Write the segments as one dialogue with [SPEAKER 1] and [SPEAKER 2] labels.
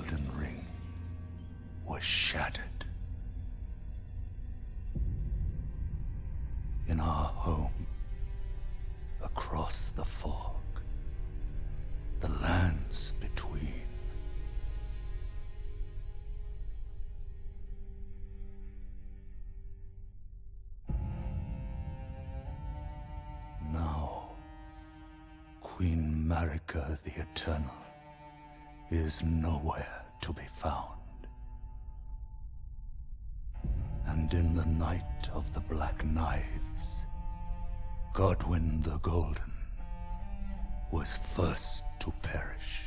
[SPEAKER 1] Elden Ring was shattered. In our home, across the fog, the lands between. Now, Queen Marika the Eternal is nowhere to be found. And in the night of the Black Knives, Godwyn the Golden was first to perish.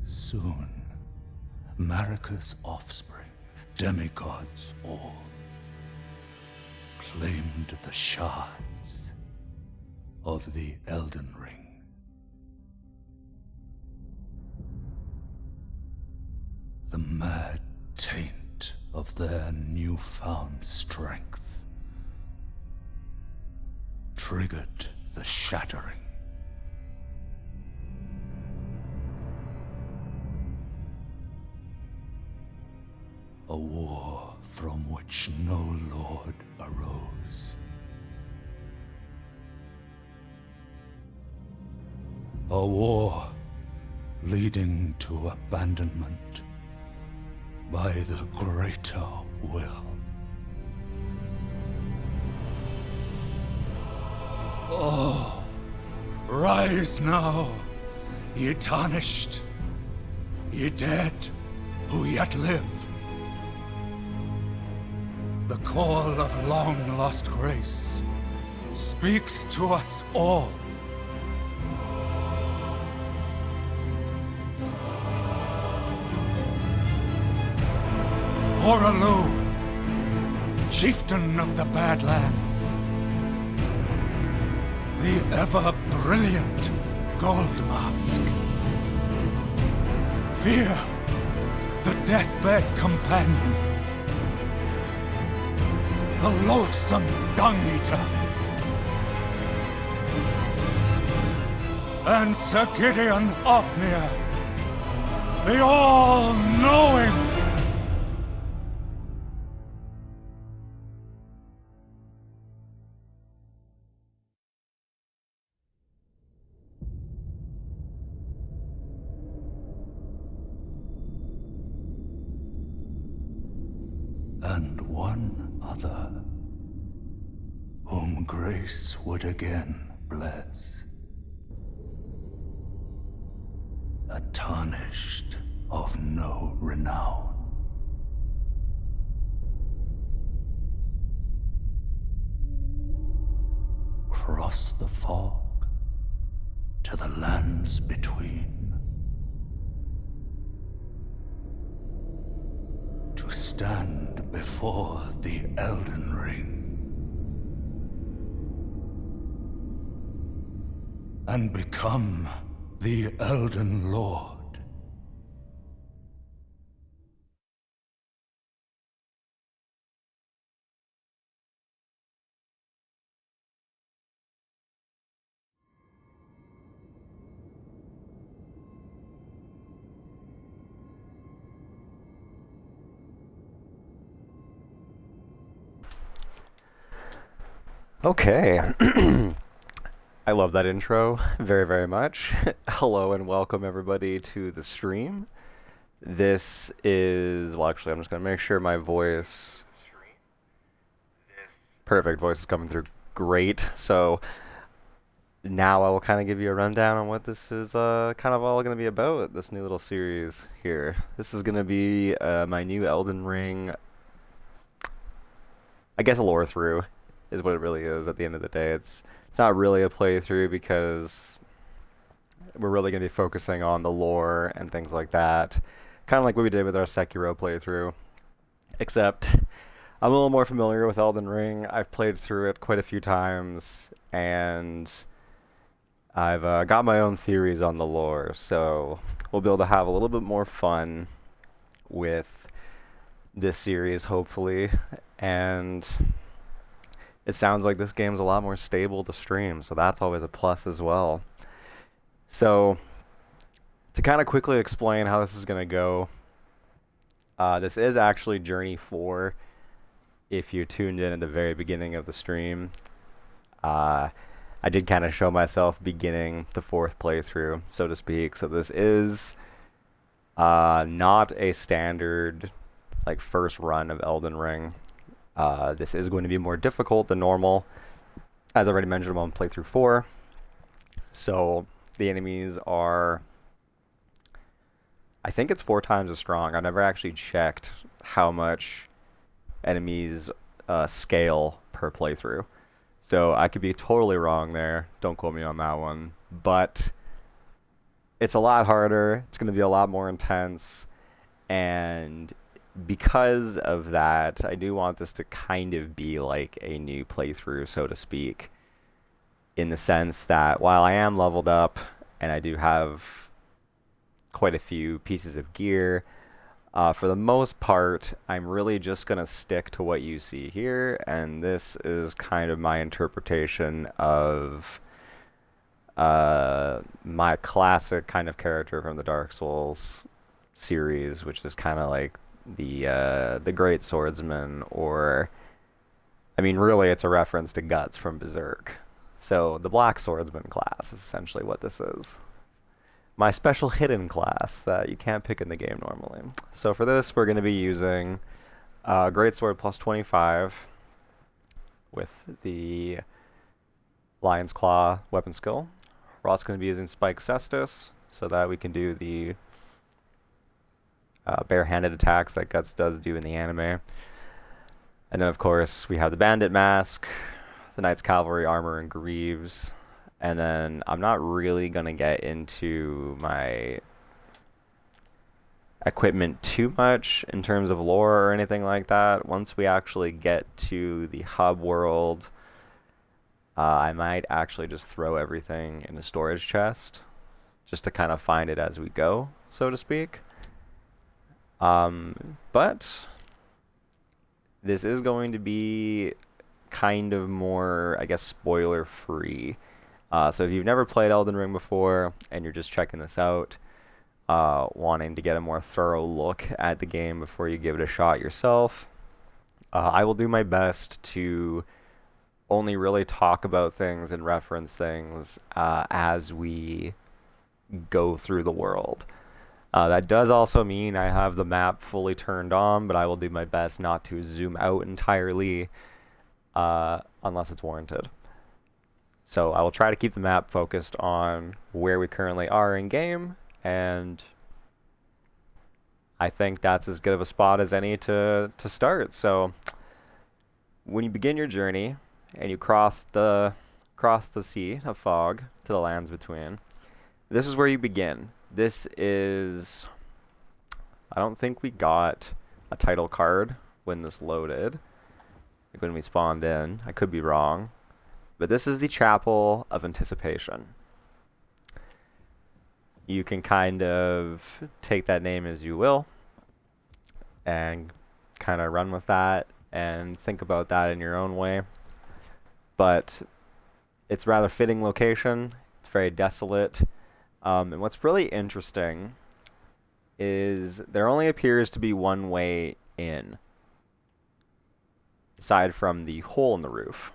[SPEAKER 1] Soon, Marika's offspring, demigods all, claimed the shards of the Elden Ring. The mad taint of their newfound strength triggered the shattering. A war from which no lord arose. A war leading to abandonment by the greater will. Oh, rise now, ye tarnished, ye dead who yet live. The call of long-lost grace speaks to us all. Horalu, chieftain of the Badlands, the ever-brilliant Gold Mask, Fear, the deathbed companion, the loathsome dung-eater, and Sir Gideon Othniel, the all-knowing. And one other, whom grace would again bless. A tarnished of no renown. Cross the fog to the lands between. To stand before the Elden Ring and become the Elden Lord.
[SPEAKER 2] Okay. I love that intro very, very much. Hello and welcome everybody to the stream. This is, well actually I'm just going to make sure my voice, perfect, voice is coming through great. So now I will kind of give you a rundown on what this is kind of all going to be about, this new little series here. This is going to be my new Elden Ring, I guess a Lorethrough is what it really is at the end of the day. It's not really a playthrough because we're really going to be focusing on the lore and things like that. Kind of like what we did with our Sekiro playthrough. Except I'm a little more familiar with Elden Ring. I've played through it quite a few times and I've got my own theories on the lore. So we'll be able to have a little bit more fun with this series, hopefully. And it sounds like this game's a lot more stable to stream, so that's always a plus as well. So, to kind of quickly explain how this is going to go, this is actually Journey 4. If you tuned in at the very beginning of the stream, I did kind of show myself beginning the 4th playthrough, so to speak. So this is not a standard like first run of Elden Ring. This is going to be more difficult than normal, as I already mentioned on playthrough 4. So the enemies are, I think it's 4 times as strong. I've never actually checked how much enemies scale per playthrough. So I could be totally wrong there. Don't quote me on that one. But it's a lot harder. It's going to be a lot more intense. And because of that, I do want this to kind of be like a new playthrough, so to speak. In the sense that while I am leveled up and I do have quite a few pieces of gear, for the most part, I'm really just going to stick to what you see here, and this is kind of my interpretation of my classic kind of character from the Dark Souls series, which is kind of like the Great Swordsman, or, I mean, really it's a reference to Guts from Berserk. So the Black Swordsman class is essentially what this is. My special hidden class that you can't pick in the game normally. So for this, we're going to be using Greatsword plus 25 with the Lion's Claw weapon skill. We're also going to be using Spike Cestus so that we can do the barehanded attacks that Guts does do in the anime. And then, of course, we have the Bandit Mask, the Knight's Cavalry armor and greaves. And then I'm not really going to get into my equipment too much in terms of lore or anything like that. Once we actually get to the hub world, I might actually just throw everything in a storage chest just to kind of find it as we go, so to speak. But this is going to be kind of more, I guess, spoiler-free. So if you've never played Elden Ring before and you're just checking this out, wanting to get a more thorough look at the game before you give it a shot yourself, I will do my best to only really talk about things and reference things as we go through the world. That does also mean I have the map fully turned on, but I will do my best not to zoom out entirely unless it's warranted. So I will try to keep the map focused on where we currently are in game, and I think that's as good of a spot as any to start. So when you begin your journey and you cross the sea of fog to the lands between, this is where you begin. This is, I don't think we got a title card when this loaded, like when we spawned in. I could be wrong. But this is the Chapel of Anticipation. You can kind of take that name as you will and kind of run with that and think about that in your own way. But it's a rather fitting location. It's very desolate. And what's really interesting is there only appears to be one way in, aside from the hole in the roof.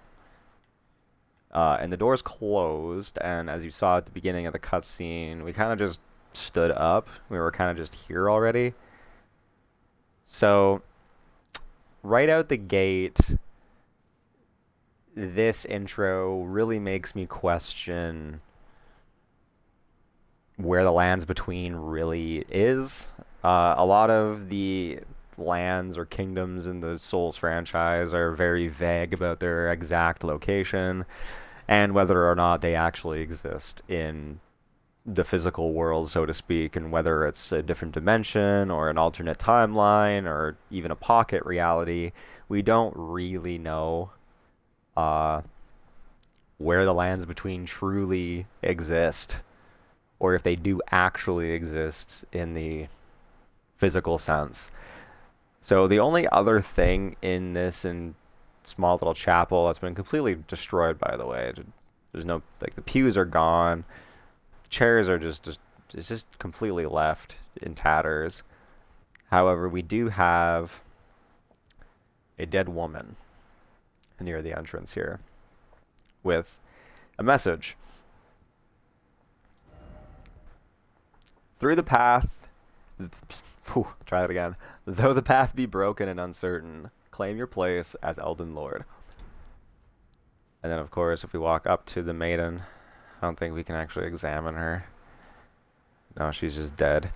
[SPEAKER 2] And the door's closed, and as you saw at the beginning of the cutscene, we kind of just stood up. We were kind of just here already. So, right out the gate, this intro really makes me question where the lands between really is. A lot of the lands or kingdoms in the Souls franchise are very vague about their exact location and whether or not they actually exist in the physical world, so to speak, and whether it's a different dimension or an alternate timeline or even a pocket reality. We don't really know where the lands between truly exist, or if they do actually exist in the physical sense. So the only other thing in this small little chapel that's been completely destroyed, by the way, there's no, like, the pews are gone, chairs are it's just completely left in tatters. However, we do have a dead woman near the entrance here with a message. Through the path, try that again. Though the path be broken and uncertain, claim your place as Elden Lord. And then, of course, if we walk up to the maiden, I don't think we can actually examine her. No, she's just dead.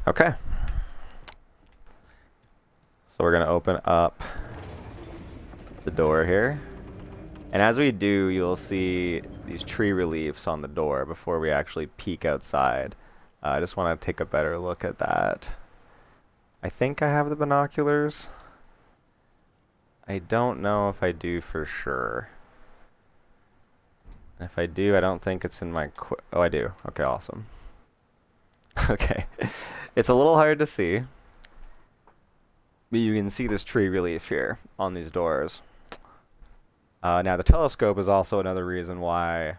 [SPEAKER 2] Okay. So we're going to open up the door here. And as we do, you'll see these tree reliefs on the door before we actually peek outside. I just want to take a better look at that. I think I have the binoculars. I don't know if I do for sure. If I do, I don't think it's in my... Oh, I do. Okay, awesome. Okay. It's a little hard to see. But you can see this tree relief here on these doors. Now, the telescope is also another reason why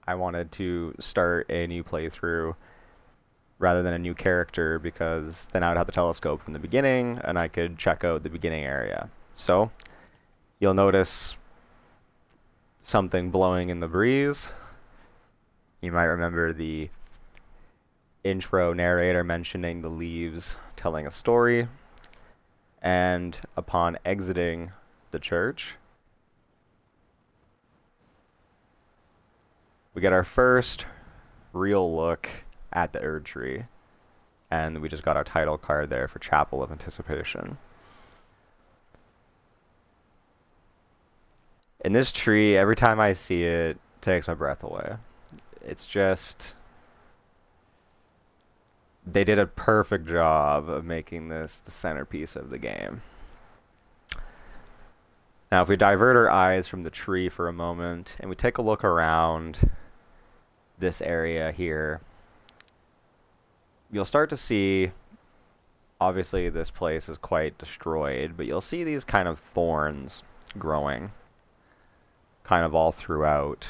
[SPEAKER 2] I wanted to start a new playthrough rather than a new character, because then I would have the telescope from the beginning and I could check out the beginning area. So, you'll notice something blowing in the breeze. You might remember the intro narrator mentioning the leaves telling a story. And upon exiting the church, we get our first real look at the Erd Tree. And we just got our title card there for Chapel of Anticipation. And this tree, every time I see it, takes my breath away. It's just... They did a perfect job of making this the centerpiece of the game. Now, if we divert our eyes from the tree for a moment, and we take a look around this area here, you'll start to see, obviously this place is quite destroyed, but you'll see these kind of thorns growing kind of all throughout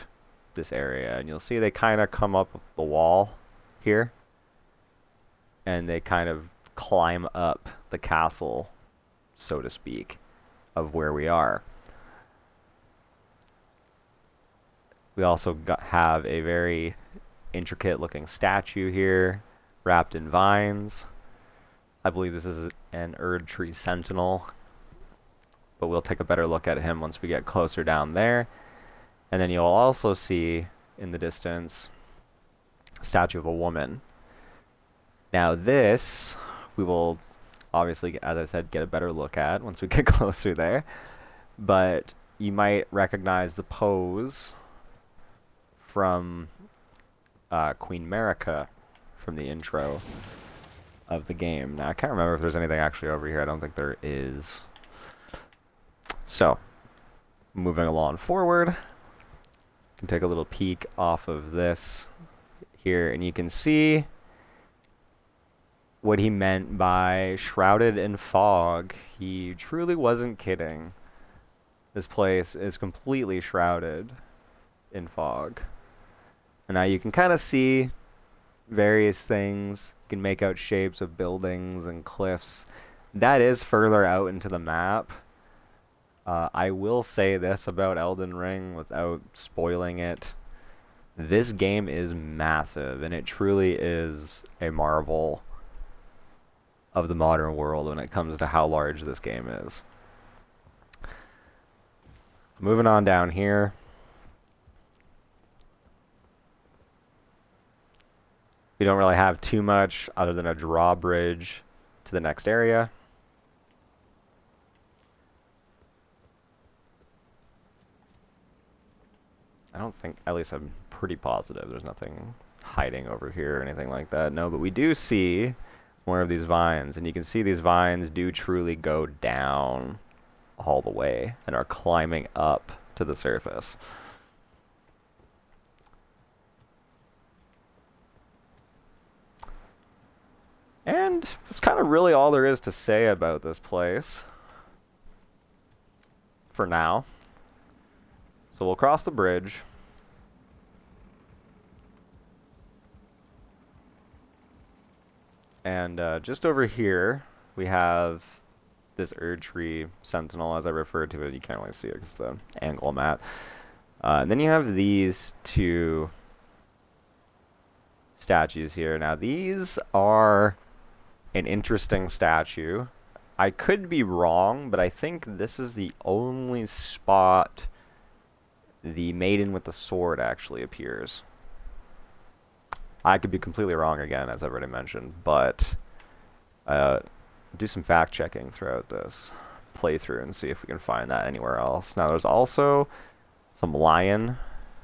[SPEAKER 2] this area. And you'll see they kind of come up the wall here, and they kind of climb up the castle, so to speak, of where we are. We also have a very intricate looking statue here, wrapped in vines. I believe this is an Erd Tree Sentinel, but we'll take a better look at him once we get closer down there. And then you'll also see in the distance a statue of a woman. Now this, we will obviously, as I said, get a better look at once we get closer there. But you might recognize the pose from Queen Marika from the intro of the game. Now I can't remember if there's anything actually over here. I don't think there is. So, moving along forward, you can take a little peek off of this here, and you can see what he meant by shrouded in fog. He truly wasn't kidding. This place is completely shrouded in fog. And now you can kind of see various things. You can make out shapes of buildings and cliffs. That is further out into the map. I will say this about Elden Ring without spoiling it. This game is massive, and it truly is a marvel of the modern world when it comes to how large this game is. Moving on down here. We don't really have too much other than a drawbridge to the next area. I don't think, at least I'm pretty positive, there's nothing hiding over here or anything like that. No, but we do see more of these vines, and you can see these vines do truly go down all the way and are climbing up to the surface. And that's kind of really all there is to say about this place for now. So we'll cross the bridge. And just over here, we have this Erdtree Sentinel, as I referred to it. You can't really see it because the angle I'm at. And then you have these two statues here. Now, these are an interesting statue. I could be wrong, but I think this is the only spot the maiden with the sword actually appears. I could be completely wrong again, as I've already mentioned, but do some fact checking throughout this playthrough and see if we can find that anywhere else. Now, there's also some lion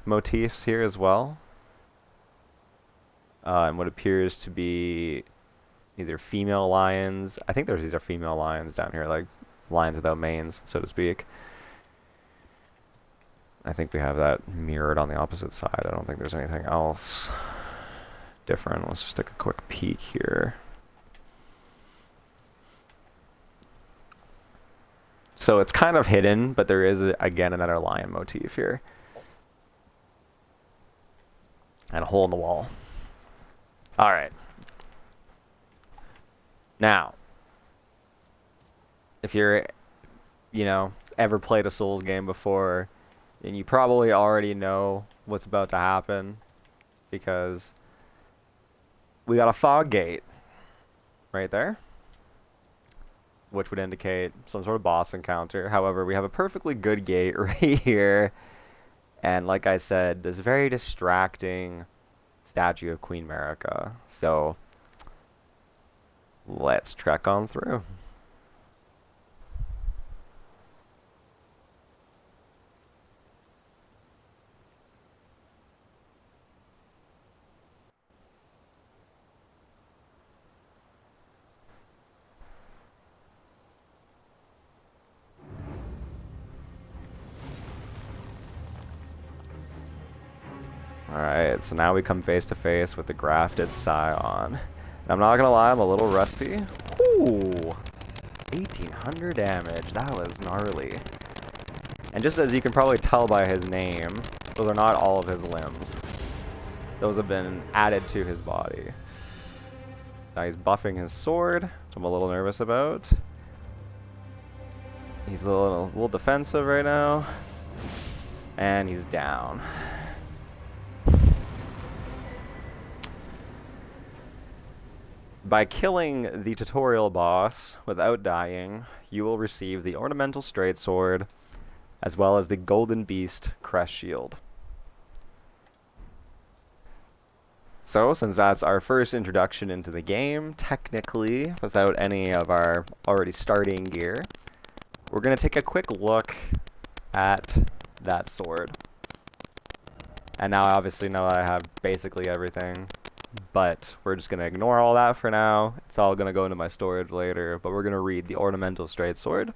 [SPEAKER 2] motifs here as well, and what appears to be either female lions. I think these are female lions down here, like lions without manes, so to speak. I think we have that mirrored on the opposite side. I don't think there's anything else different. Let's just take a quick peek here. So it's kind of hidden, but there is, again, another lion motif here. And a hole in the wall. All right. Now, if you're, ever played a Souls game before, then you probably already know what's about to happen, because we got a fog gate right there, which would indicate some sort of boss encounter. However, we have a perfectly good gate right here, and like I said, this very distracting statue of Queen Marika. So let's trek on through. Alright, so now we come face to face with the grafted Scion. And I'm not gonna lie, I'm a little rusty. Ooh! 1800 damage, that was gnarly. And just as you can probably tell by his name, those are not all of his limbs. Those have been added to his body. Now he's buffing his sword, which I'm a little nervous about. He's a little defensive right now. And he's down. By killing the tutorial boss without dying, you will receive the Ornamental Straight Sword, as well as the Golden Beast Crest Shield. So, since that's our first introduction into the game, technically, without any of our already starting gear, we're going to take a quick look at that sword. And now I obviously know I have basically everything, but we're just going to ignore all that for now. It's all going to go into my storage later, but we're going to read the Ornamental Straight Sword.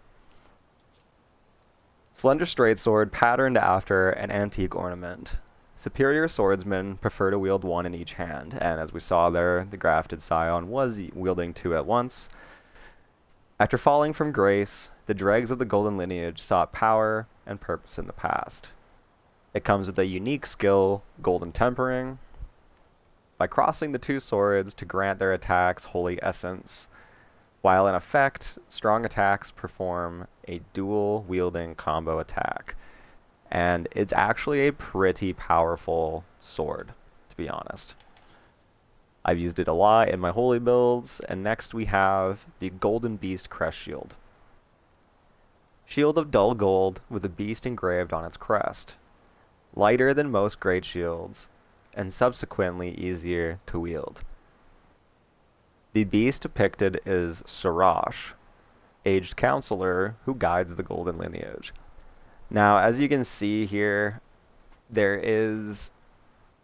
[SPEAKER 2] Slender straight sword patterned after an antique ornament. Superior swordsmen prefer to wield one in each hand, and as we saw there, the grafted Scion was wielding two at once. After falling from grace, the dregs of the golden lineage sought power and purpose in the past. It comes with a unique skill, Golden Tempering, by crossing the two swords to grant their attacks holy essence. While in effect, strong attacks perform a dual-wielding combo attack. And it's actually a pretty powerful sword, to be honest. I've used it a lot in my holy builds, and next we have the Golden Beast Crest Shield. Shield of dull gold with a beast engraved on its crest. Lighter than most great shields, and subsequently easier to wield. The beast depicted is Sirash, aged counselor who guides the golden lineage. Now, as you can see here, there is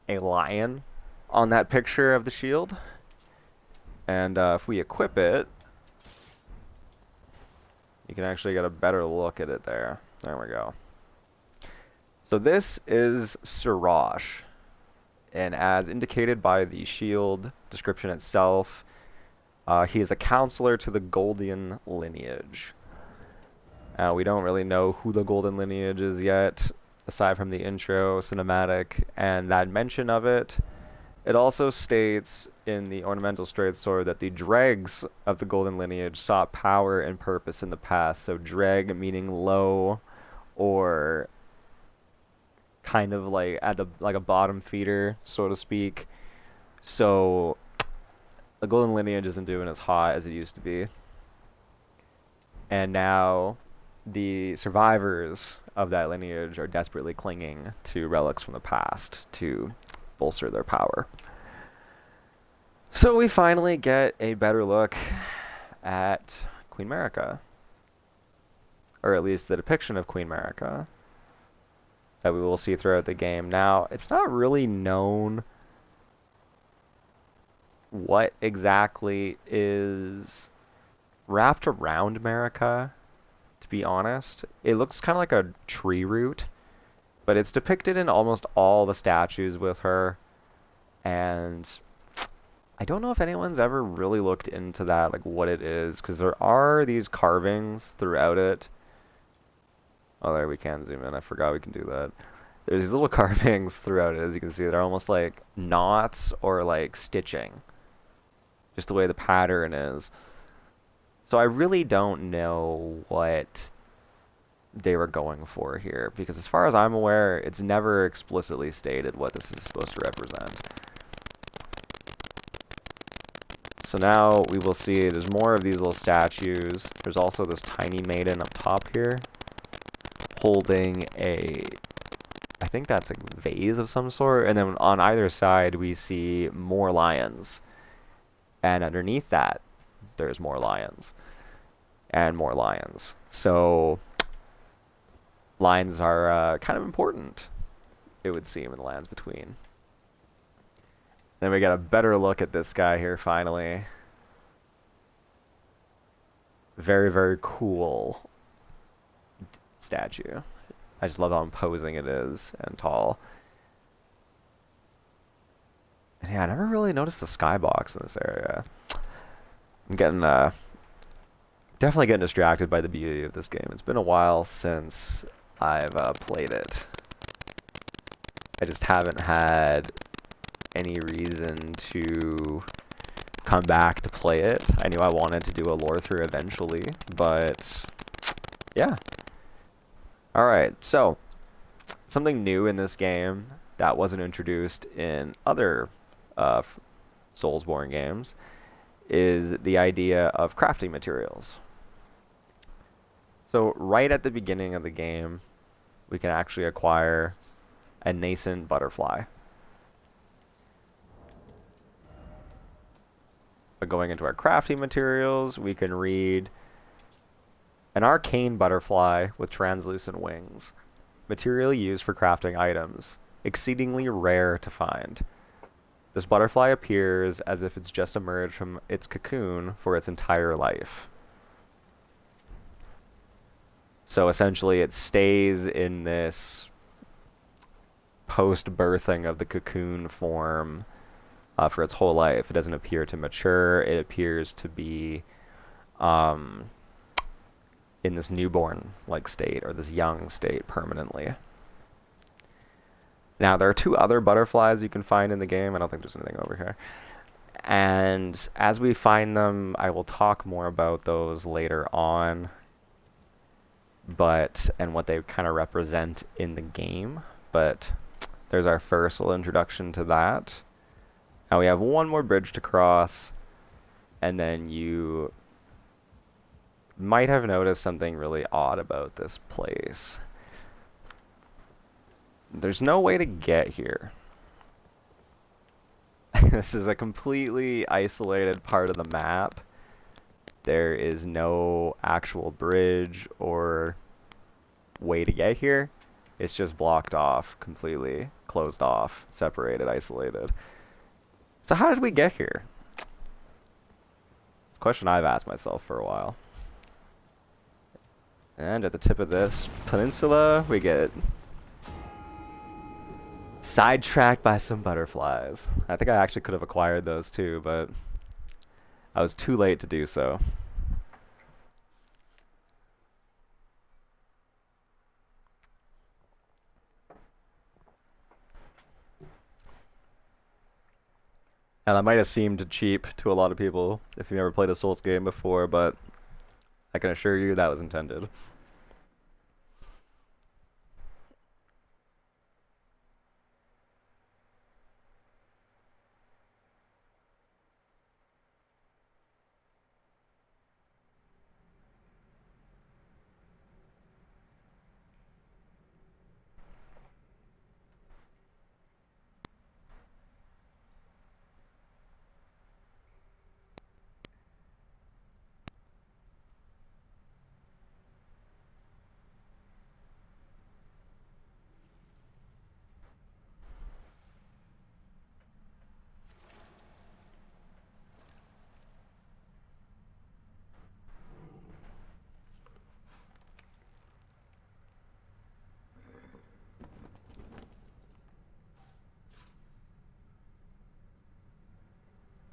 [SPEAKER 2] a lion on that picture of the shield. And if we equip it, you can actually get a better look at it there. There we go. So this is Sirash. And as indicated by the shield description itself, he is a counselor to the golden lineage. We don't really know who the golden lineage is yet, aside from the intro cinematic and that mention of it. It also states in the Ornamental Straight Sword that the dregs of the Golden Lineage sought power and purpose in the past. So dreg meaning low, or kind of like at the like a bottom feeder, so to speak. So the Golden Lineage isn't doing as hot as it used to be. And now the survivors of that lineage are desperately clinging to relics from the past to bolster their power. So we finally get a better look at Queen Marika. Or at least the depiction of Queen Marika that we will see throughout the game. Now, it's not really known what exactly is wrapped around Marika, to be honest. It looks kind of like a tree root, but it's depicted in almost all the statues with her, and I don't know if anyone's ever really looked into that, like what it is, because there are these carvings throughout it. Oh, there, we can zoom in. I forgot we can do that. There's these little carvings throughout it, as you can see. They're almost like knots or like stitching, just the way the pattern is. So I really don't know what they were going for here, because as far as I'm aware, it's never explicitly stated what this is supposed to represent. So now we will see there's more of these little statues. There's also this tiny maiden up top here, holding a, I think that's a vase of some sort, and then on either side we see more lions, and underneath that there's more lions and more lions. So lions are kind of important, it would seem, in the lands between. Then we got a better look at this guy here finally. Very, very cool statue. I just love how imposing it is and tall. And yeah, I never really noticed the skybox in this area. I'm getting definitely getting distracted by the beauty of this game. It's been a while since I've played it. I just haven't had any reason to come back to play it. I knew I wanted to do a Lorethrough eventually, but yeah. Alright, so something new in this game that wasn't introduced in other Soulsborne games is the idea of crafting materials. So right at the beginning of the game, we can actually acquire a nascent butterfly. But going into our crafting materials, we can read an arcane butterfly with translucent wings. Material used for crafting items. Exceedingly rare to find. This butterfly appears as if it's just emerged from its cocoon for its entire life. So essentially it stays in this post-birthing of the cocoon form for its whole life. It doesn't appear to mature. It appears to be in this newborn-like state, or this young state permanently. Now, there are two other butterflies you can find in the game. I don't think there's anything over here. And as we find them, I will talk more about those later on, and what they kind of represent in the game. But there's our first little introduction to that. Now we have one more bridge to cross, and then you might have noticed something really odd about this place. There's no way to get here. This is a completely isolated part of the map. There is no actual bridge or way to get here. It's just blocked off, completely closed off, separated, isolated. So how did we get here? It's a question I've asked myself for a while. And at the tip of this peninsula, we get sidetracked by some butterflies. I think I actually could have acquired those too, but I was too late to do so. And that might have seemed cheap to a lot of people if you've never played a Souls game before, but I can assure you that was intended.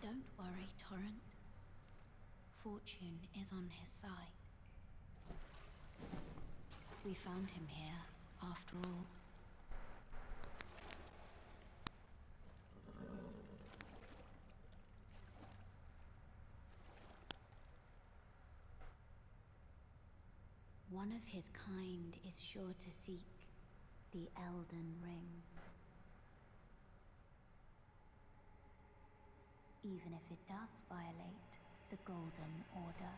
[SPEAKER 3] Don't worry, Torrent. Fortune is on his side. We found him here, after all. One of his kind is sure to seek the Elden Ring. Even if it does violate the Golden Order.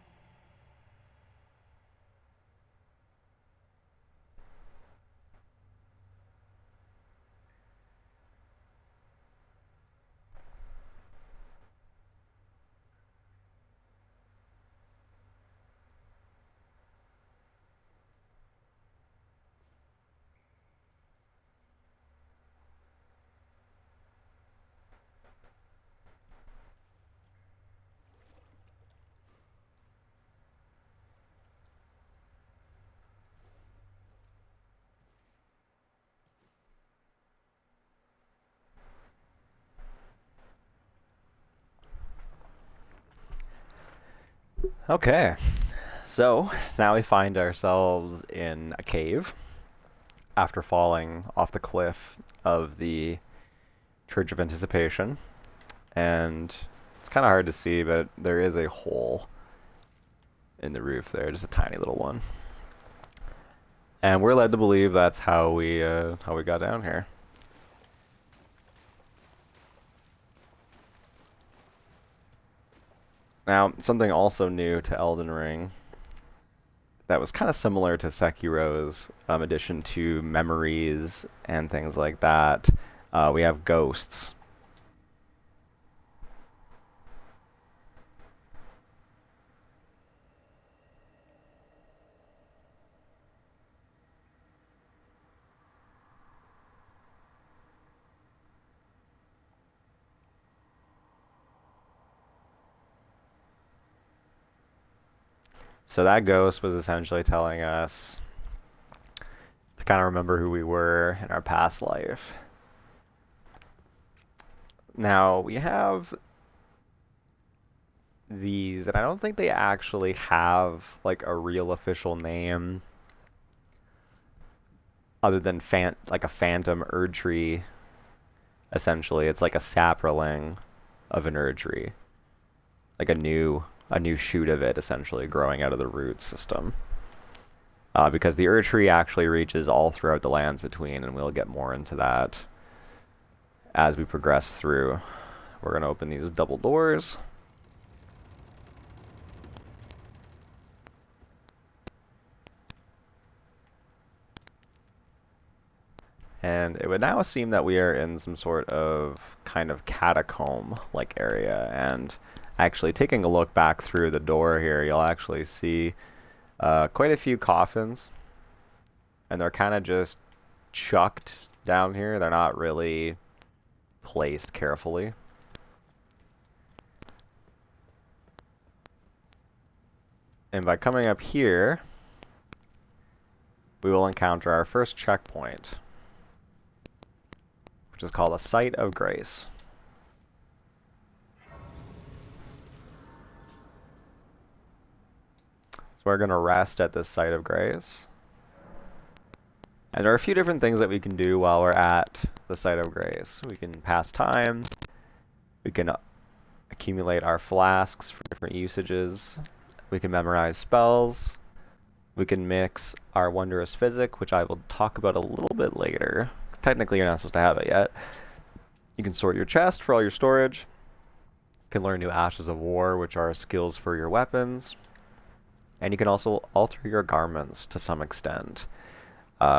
[SPEAKER 2] Okay, so now we find ourselves in a cave after falling off the cliff of the Church of Anticipation, and it's kind of hard to see, but there is a hole in the roof there, just a tiny little one, and we're led to believe that's how we got down here. Now, something also new to Elden Ring that was kind of similar to Sekiro's addition to memories and things like that, we have ghosts. So that ghost was essentially telling us to kind of remember who we were in our past life. Now, we have these, and I don't think they actually have like a real official name other than like a phantom Erdtree. Essentially, it's like a saproling of an Erdtree, like a new shoot of it, essentially growing out of the root system. Because the Erdtree actually reaches all throughout the lands between, and we'll get more into that as we progress through. We're going to open these double doors. And it would now seem that we are in some sort of kind of catacomb-like area, and actually taking a look back through the door here, you'll actually see quite a few coffins, and they're kind of just chucked down here. They're not really placed carefully. And by coming up here, we will encounter our first checkpoint, which is called a Site of Grace. So we're going to rest at this Site of Grace. And there are a few different things that we can do while we're at the Site of Grace. We can pass time, we can accumulate our flasks for different usages. We can memorize spells. We can mix our wondrous physic, which I will talk about a little bit later. Technically, you're not supposed to have it yet. You can sort your chest for all your storage. You can learn new Ashes of War, which are skills for your weapons. And you can also alter your garments to some extent,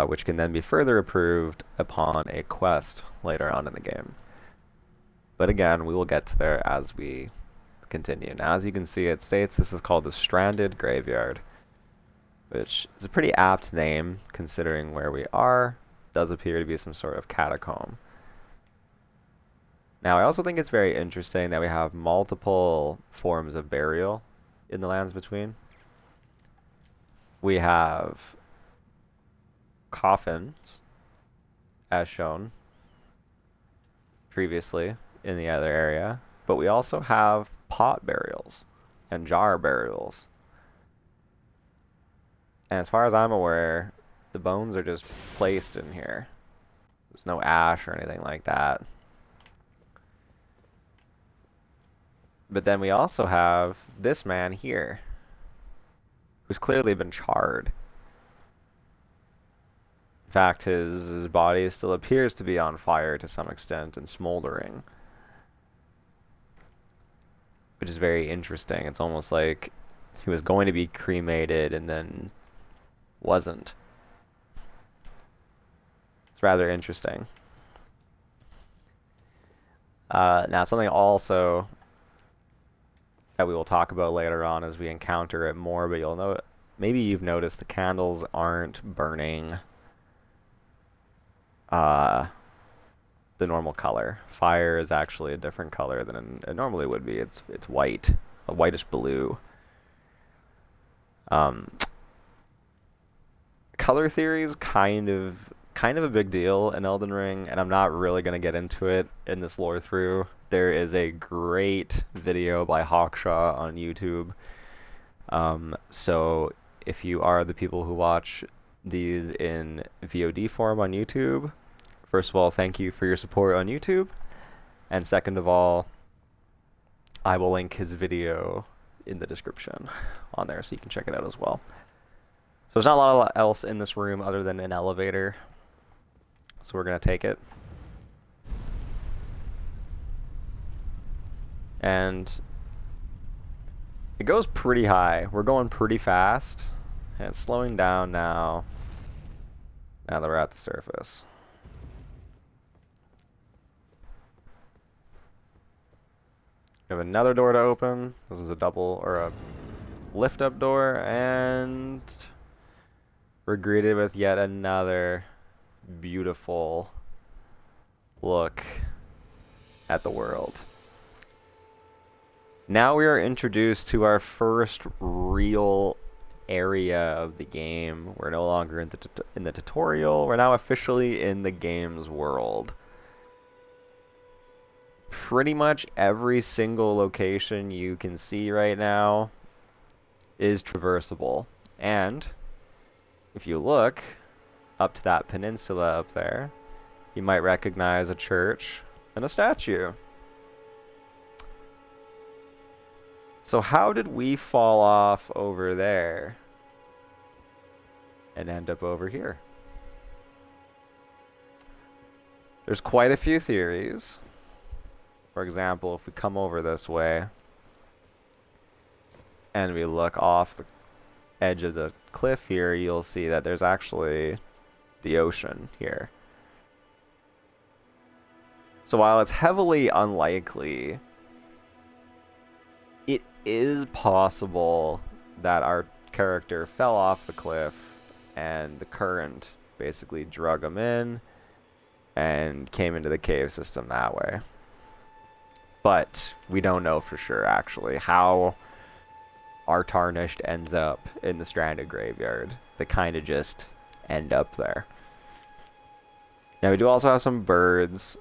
[SPEAKER 2] which can then be further improved upon a quest later on in the game. But again, we will get to there as we continue. Now, as you can see, it states this is called the Stranded Graveyard, which is a pretty apt name considering where we are. It does appear to be some sort of catacomb. Now, I also think it's very interesting that we have multiple forms of burial in the Lands Between. We have coffins, as shown previously in the other area, but we also have pot burials and jar burials. And as far as I'm aware, the bones are just placed in here. There's no ash or anything like that. But then we also have this man here, who's clearly been charred. In fact, his body still appears to be on fire to some extent and smoldering, which is very interesting. It's almost like he was going to be cremated and then wasn't. It's rather interesting. Now, something also that we will talk about later on as we encounter it more, but you'll know, maybe you've noticed the candles aren't burning the normal color. Fire is actually a different color than it normally would be. It's white, a whitish blue. Color theory is kind of a big deal in Elden Ring, and I'm not really going to get into it in this lore through. There is a great video by Hawkshaw on YouTube. So if you are the people who watch these in VOD form on YouTube, first of all, thank you for your support on YouTube. And second of all, I will link his video in the description on there so you can check it out as well. So there's not a lot else in this room other than an elevator. So we're going to take it. And it goes pretty high. We're going pretty fast. And it's slowing down now. Now that we're at the surface. We have another door to open. This is a double or a lift up door, and we're greeted with yet another beautiful look at the world. Now we are introduced to our first real area of the game. We're no longer in the tutorial. We're now officially in the game's world. Pretty much every single location you can see right now is traversable. And if you look up to that peninsula up there, you might recognize a church and a statue. So how did we fall off over there and end up over here? There's quite a few theories. For example, if we come over this way and we look off the edge of the cliff here, you'll see that there's actually the ocean here. So while it's heavily unlikely, it is possible that our character fell off the cliff and the current basically drug him in and came into the cave system that way. But we don't know for sure, actually, how our Tarnished ends up in the Stranded Graveyard. They kind of just end up there. Now, we do also have some birds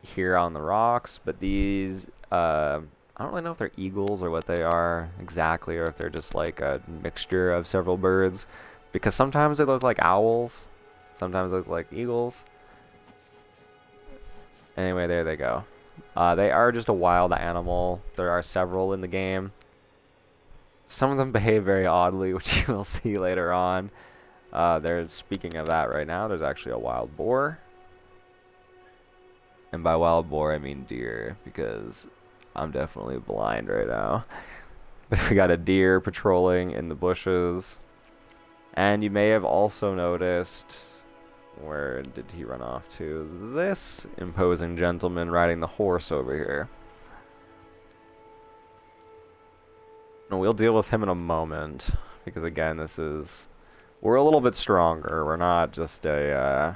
[SPEAKER 2] here on the rocks, but these, I don't really know if they're eagles or what they are exactly, or if they're just like a mixture of several birds, because sometimes they look like owls, sometimes they look like eagles. Anyway, there they go. They are just a wild animal. There are several in the game. Some of them behave very oddly, which you will see later on. Speaking of that right now, there's actually a wild boar. And by wild boar, I mean deer, because I'm definitely blind right now. But we got a deer patrolling in the bushes. And you may have also noticed, where did he run off to? This imposing gentleman riding the horse over here. And we'll deal with him in a moment, because again, we're a little bit stronger. We're not just a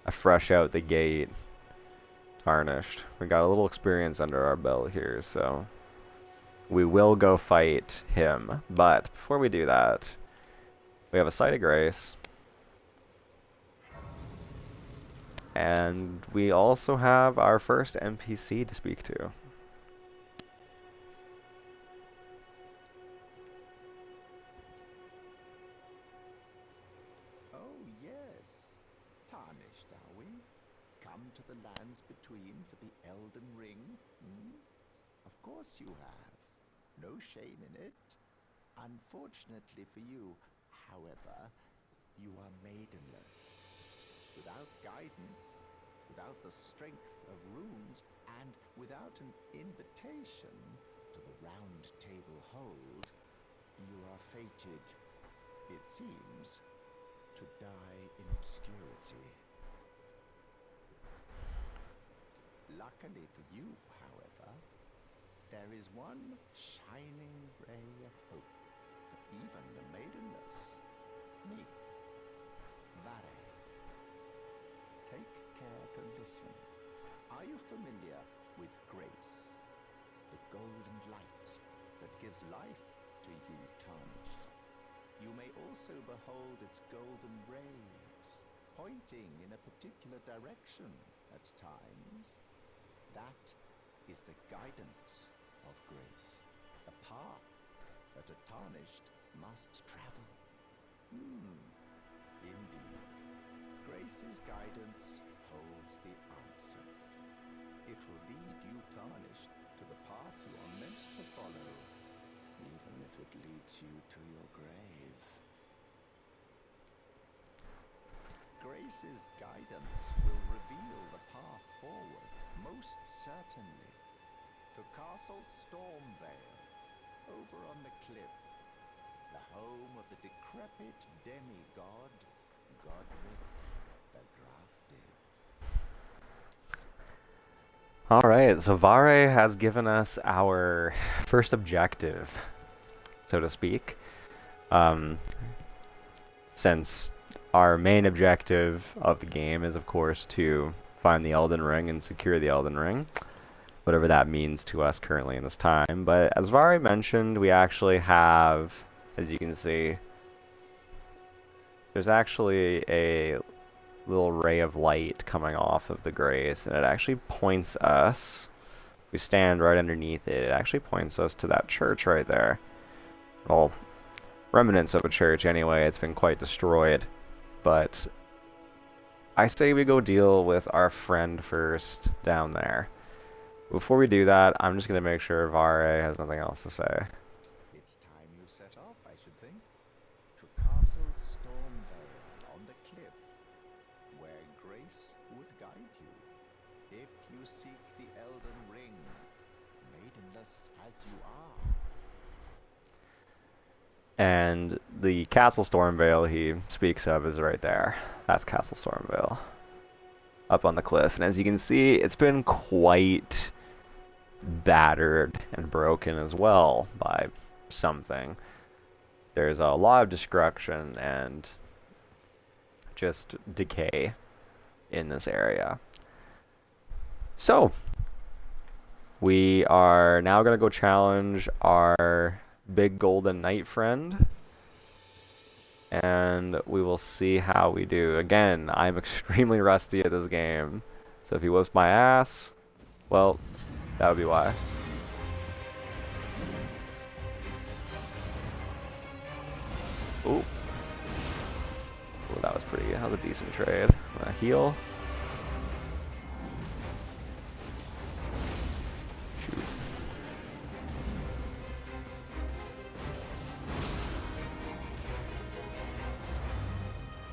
[SPEAKER 2] fresh out the gate tarnished. We got a little experience under our belt here, so we will go fight him. But before we do that, we have a site of grace. And we also have our first NPC to speak to.
[SPEAKER 4] Oh yes, tarnished are we? Come to the lands between for the Elden Ring? Of course you have. No shame in it. Unfortunately for you, however, you are maidenless. Without guidance, without the strength of runes, and without an invitation to the Round Table Hold, you are fated, it seems, to die in obscurity. Luckily for you, however, there is one shining ray of hope for even the maidenless. Me, Vare. Take care to listen. Are you familiar with grace? The golden light that gives life to you, tarnished. You may also behold its golden rays, pointing in a particular direction at times. That is the guidance of grace, a path that a tarnished must travel. Indeed. Grace's guidance holds the answers. It will lead you, tarnished, to the path you are meant to follow, even if it leads you to your grave. Grace's guidance will reveal the path forward, most certainly, to Castle Stormvale, over on the cliff, the home of the decrepit demigod, Godric the Grafted.
[SPEAKER 2] Alright, so Vare has given us our first objective, so to speak. Since our main objective of the game is, of course, to find the Elden Ring and secure the Elden Ring, whatever that means to us currently in this time. But as Vare mentioned, we actually have, as you can see, there's actually a little ray of light coming off of the grace, and it actually points us, if we stand right underneath it, it actually points us to that church right there. Well, remnants of a church anyway. It's been quite destroyed, but I say we go deal with our friend first down there. Before we do that, I'm just going to make sure Vare has nothing else to say.
[SPEAKER 4] It's time you set off, I should think, to Castle Stormvale on the cliff, where grace would guide you, if you seek the Elden Ring, maidenless as you are.
[SPEAKER 2] And the Castle Stormvale he speaks of is right there. That's Castle Stormvale, up on the cliff. And as you can see, it's been quite battered and broken as well by something. There's a lot of destruction and just decay in this area. So we are now going to go challenge our big golden knight friend, and we will see how we do. Again, I'm extremely rusty at this game, so if he whoops my ass, well, that would be why. Ooh. Ooh, that was pretty, that was a decent trade. Heal.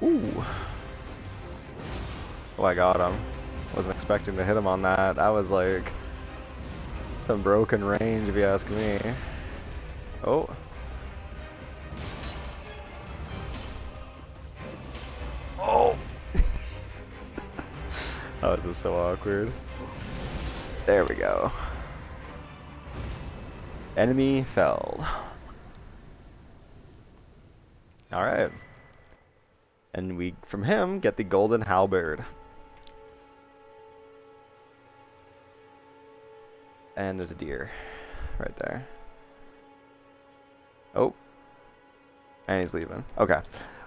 [SPEAKER 2] Ooh. Oh, I got him. Wasn't expecting to hit him on that. That was like some broken range, if you ask me. Oh. Oh! Oh, this is so awkward. There we go. Enemy felled. Alright. And we, from him, get the golden halberd. And there's a deer right there. Oh. And he's leaving. Okay.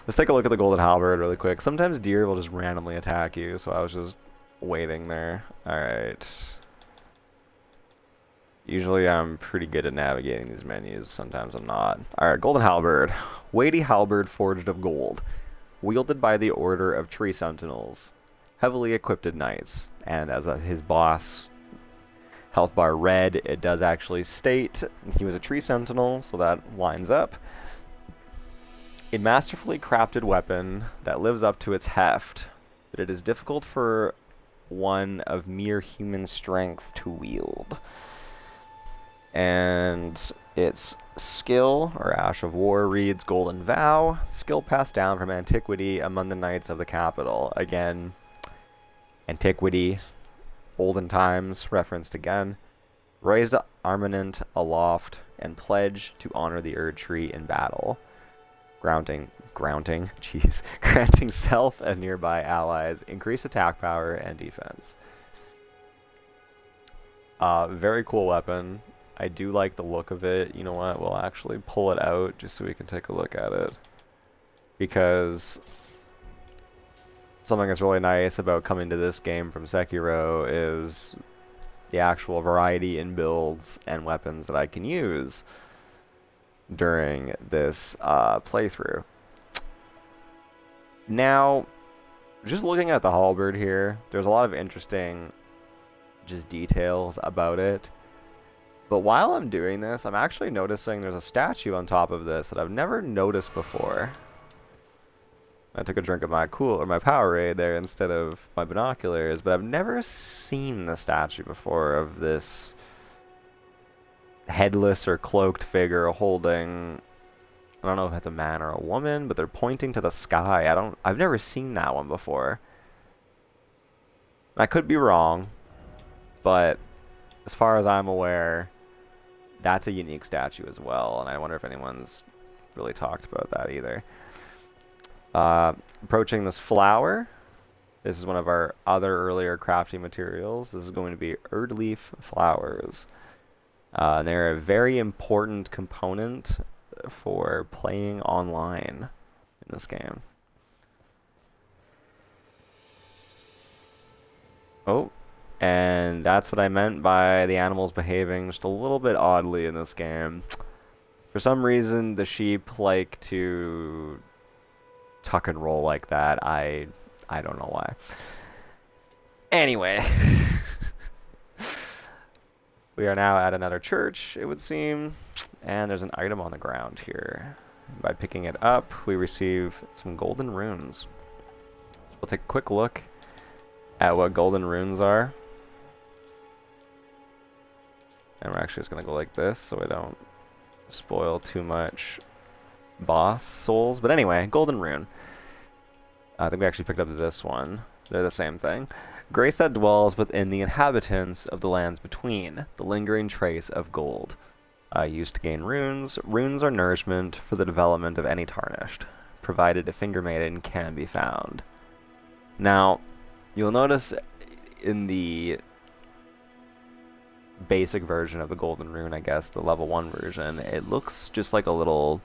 [SPEAKER 2] Let's take a look at the golden halberd really quick. Sometimes deer will just randomly attack you, so I was just waiting there. Alright. Usually I'm pretty good at navigating these menus. Sometimes I'm not. Alright, golden halberd. Weighty halberd forged of gold. Wielded by the Order of Tree Sentinels. Heavily equipped knights. And as his boss, health bar red, it does actually state he was a tree sentinel, so that lines up. A masterfully crafted weapon that lives up to its heft, but it is difficult for one of mere human strength to wield. And its skill, or Ash of War, reads Golden Vow, skill passed down from antiquity among the knights of the capital. Again, antiquity, olden times, referenced again. Raised armament aloft and pledge to honor the Erd Tree in battle. Granting self and nearby allies increased attack power and defense. Very cool weapon. I do like the look of it. You know what? We'll actually pull it out just so we can take a look at it. Because something that's really nice about coming to this game from Sekiro is the actual variety in builds and weapons that I can use during this playthrough. Now, just looking at the halberd here, there's a lot of interesting just details about it. But while I'm doing this, I'm actually noticing there's a statue on top of this that I've never noticed before. I took a drink of my my Powerade there instead of my binoculars, but I've never seen the statue before of this headless or cloaked figure holding, I don't know if it's a man or a woman, but they're pointing to the sky. I've never seen that one before. I could be wrong, but as far as I'm aware, that's a unique statue as well, and I wonder if anyone's really talked about that either. Approaching this flower. This is one of our other earlier crafting materials. This is going to be Erd leaf flowers. They're a very important component for playing online in this game. Oh, and that's what I meant by the animals behaving just a little bit oddly in this game. For some reason, the sheep like to tuck and roll like that. I don't know why. Anyway. We are now at another church, it would seem, and there's an item on the ground here. By picking it up, we receive some golden runes. So we'll take a quick look at what golden runes are. And we're actually just going to go like this so I don't spoil too much boss souls. But anyway, golden rune. I think we actually picked up this one. They're the same thing. Grace that dwells within the inhabitants of the lands between, the lingering trace of gold. Used to gain runes. Runes are nourishment for the development of any tarnished, provided a finger maiden can be found. Now, you'll notice in the basic version of the golden rune, I guess, the level 1 version, it looks just like a little,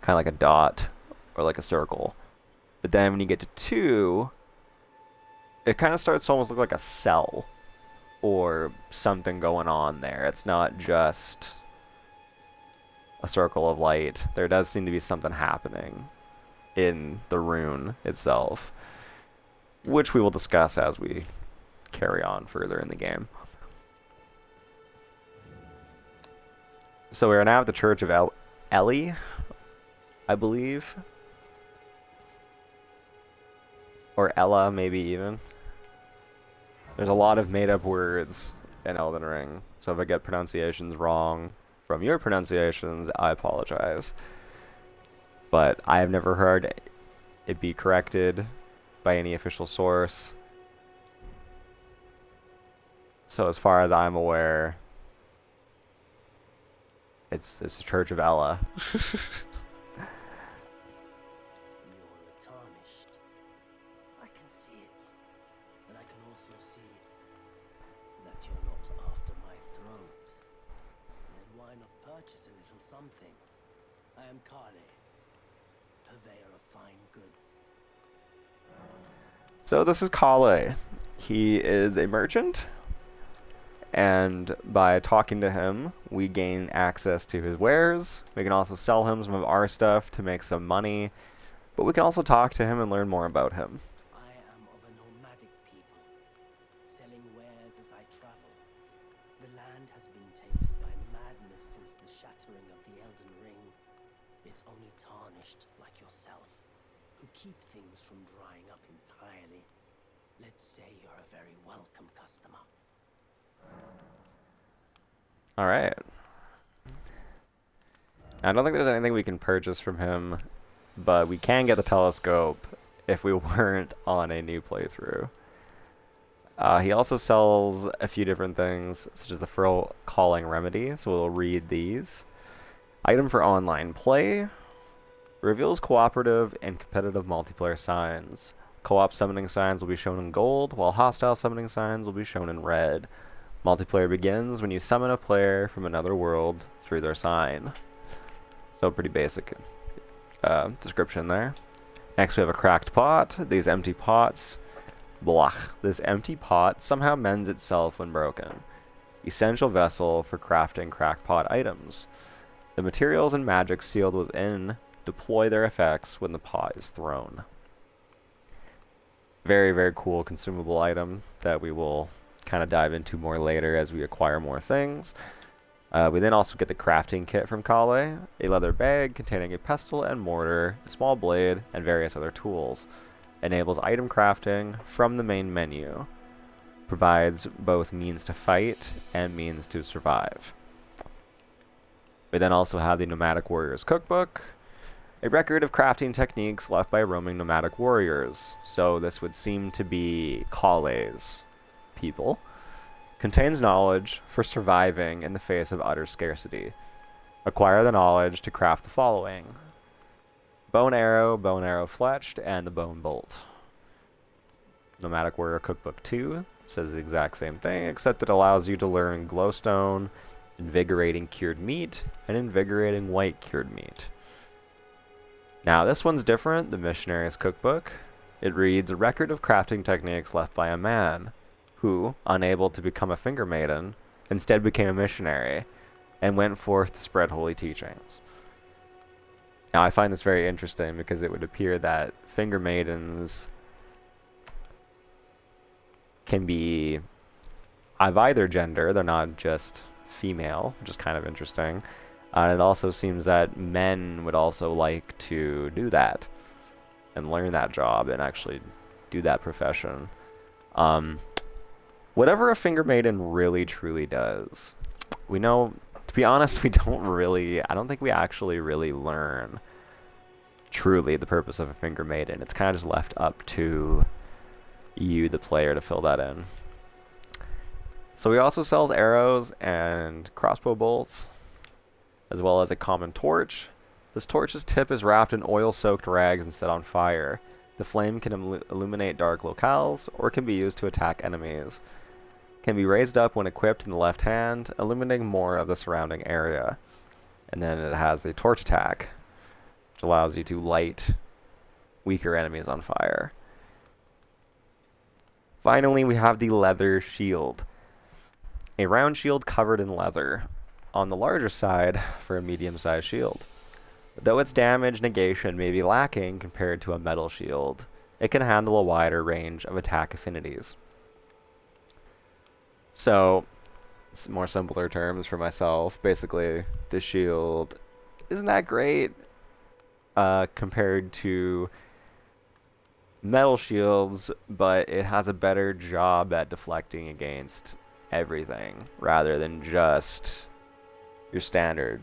[SPEAKER 2] kind of like a dot, or like a circle. But then when you get to 2, it kind of starts to almost look like a cell or something going on there. It's not just a circle of light. There does seem to be something happening in the rune itself, which we will discuss as we carry on further in the game. So we are now at the Church of Ellie, I believe. Or Ella, maybe even. There's a lot of made-up words in Elden Ring, so if I get pronunciations wrong from your pronunciations, I apologize. But I have never heard it be corrected by any official source. So as far as I'm aware, it's the Church of Ella.
[SPEAKER 5] You're tarnished. I can see it, but I can also see that you're not after my throat. Then why not purchase a little something? I am Kale, purveyor of fine goods.
[SPEAKER 2] So this is Kale. He is a merchant, and by talking to him, we gain access to his wares. We can also sell him some of our stuff to make some money, but we can also talk to him and learn more about him.
[SPEAKER 5] I am of a nomadic people, selling wares as I travel. The land has been tainted by madness since the shattering of the Elden Ring. It's only tarnished like yourself, who keep things from drying up entirely. Let's say you're a very welcome customer.
[SPEAKER 2] Alright. I don't think there's anything we can purchase from him, but we can get the telescope if we weren't on a new playthrough. He also sells a few different things, such as the Furl Calling Remedy, so we'll read these. Item for online play. Reveals cooperative and competitive multiplayer signs. Co-op summoning signs will be shown in gold, while hostile summoning signs will be shown in red. Multiplayer begins when you summon a player from another world through their sign. So pretty basic description there. Next we have a cracked pot. These empty pots. Blech. This empty pot somehow mends itself when broken. Essential vessel for crafting cracked pot items. The materials and magic sealed within deploy their effects when the pot is thrown. Very, very cool consumable item that we will kind of dive into more later as we acquire more things. We then also get the crafting kit from Kale, a leather bag containing a pestle and mortar, a small blade, and various other tools. Enables item crafting from the main menu. Provides both means to fight and means to survive. We then also have the Nomadic Warriors Cookbook, a record of crafting techniques left by roaming nomadic warriors. So this would seem to be Kale's people. Contains knowledge for surviving in the face of utter scarcity. Acquire the knowledge to craft the following: bone arrow fletched, and the bone bolt. Nomadic Warrior Cookbook 2 says the exact same thing, except it allows you to learn glowstone, invigorating cured meat, and invigorating white cured meat. Now this one's different, the Missionary's Cookbook. It reads a record of crafting techniques left by a man who, unable to become a finger maiden, instead became a missionary and went forth to spread holy teachings. Now I find this very interesting because it would appear that finger maidens can be of either gender, they're not just female, which is kind of interesting. And it also seems that men would also like to do that and learn that job and actually do that profession. Whatever a finger maiden really truly does, we know, to be honest, I don't think we actually really learn truly the purpose of a finger maiden. It's kind of just left up to you, the player, to fill that in. So he also sells arrows and crossbow bolts, as well as a common torch. This torch's tip is wrapped in oil-soaked rags and set on fire. The flame can illuminate dark locales, or can be used to attack enemies. Can be raised up when equipped in the left hand, illuminating more of the surrounding area. And then it has the torch attack, which allows you to light weaker enemies on fire. Finally, we have the leather shield. A round shield covered in leather, on the larger side for a medium-sized shield. Though its damage negation may be lacking compared to a metal shield, it can handle a wider range of attack affinities. So, some more simpler terms for myself. Basically, the shield isn't that great compared to metal shields, but it has a better job at deflecting against everything rather than just your standard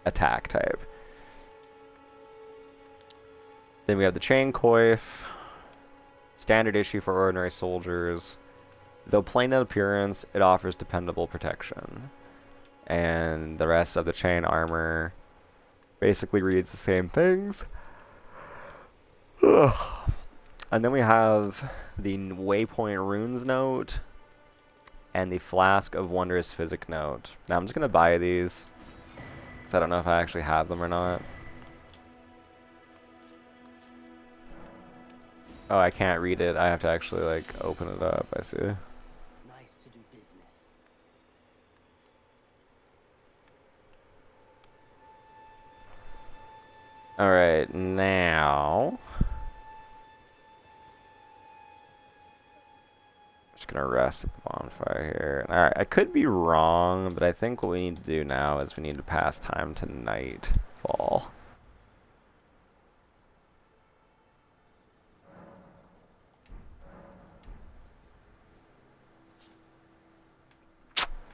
[SPEAKER 2] attack type. Then we have the chain coif, standard issue for ordinary soldiers. Though plain in appearance, it offers dependable protection. And the rest of the chain armor basically reads the same things. Ugh. And then we have the Waypoint Runes note and the Flask of Wondrous Physic note. Now I'm just going to buy these because I don't know if I actually have them or not. Oh, I can't read it. I have to actually, like, open it up. I see.
[SPEAKER 5] Nice to do business.
[SPEAKER 2] Alright, now... just gonna rest at the bonfire here. Alright, I could be wrong, but I think what we need to do now is we need to pass time to nightfall.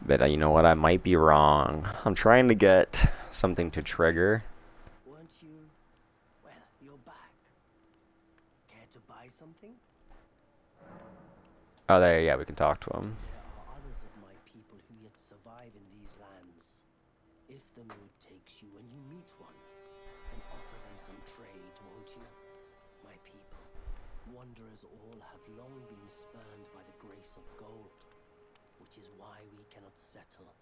[SPEAKER 2] But you know what? I might be wrong. I'm trying to get something to trigger.
[SPEAKER 5] Weren't you? Well, you're back. Care to buy something?
[SPEAKER 2] Oh, there. Yeah, we can talk to him.
[SPEAKER 5] There are others of my people who yet survive in these lands. If the mood takes you when you meet one, then offer them some trade, won't you? My people, wanderers all have long been spurned by the grace of gold, which is why we cannot settle,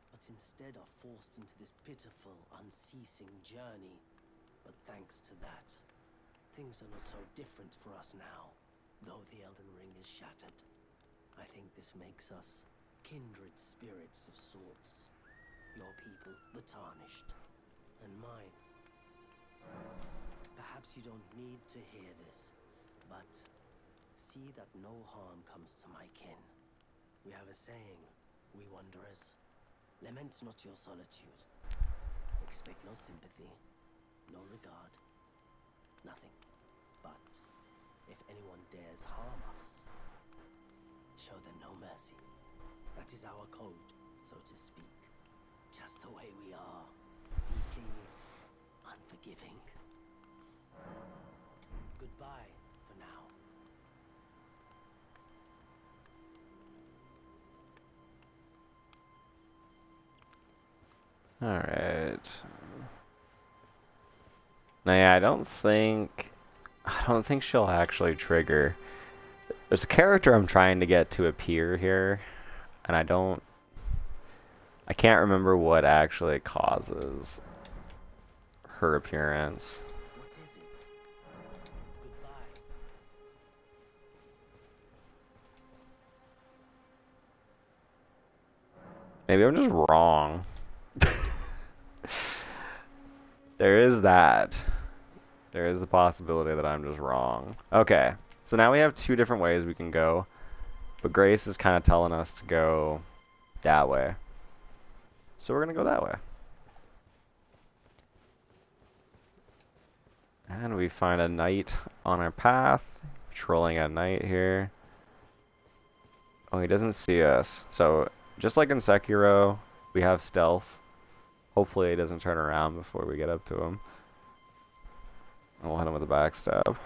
[SPEAKER 5] but instead are forced into this pitiful, unceasing journey. But thanks to that, things are not so different for us now, though the Elden Ring is shattered. I think this makes us kindred spirits of sorts. Your people, the Tarnished, and mine. Perhaps you don't need to hear this, but see that no harm comes to my kin. We have a saying, we wanderers. Lament not your solitude. Expect no sympathy, no regard, nothing. But if anyone dares harm us, show them no mercy. That is our code, so to speak. Just the way we are, deeply unforgiving. Goodbye for now.
[SPEAKER 2] Alright. Now, yeah, I don't think she'll actually trigger. There's a character I'm trying to get to appear here, and I can't remember what actually causes her appearance.
[SPEAKER 5] What is it? Goodbye.
[SPEAKER 2] Maybe I'm just wrong. There is that. There is the possibility that I'm just wrong. Okay, so now we have two different ways we can go, but Grace is kind of telling us to go that way. So we're going to go that way. And we find a knight on our path, patrolling at night here. Oh, he doesn't see us. So, just like in Sekiro, we have stealth. Hopefully he doesn't turn around before we get up to him. And we'll hit him with a backstab.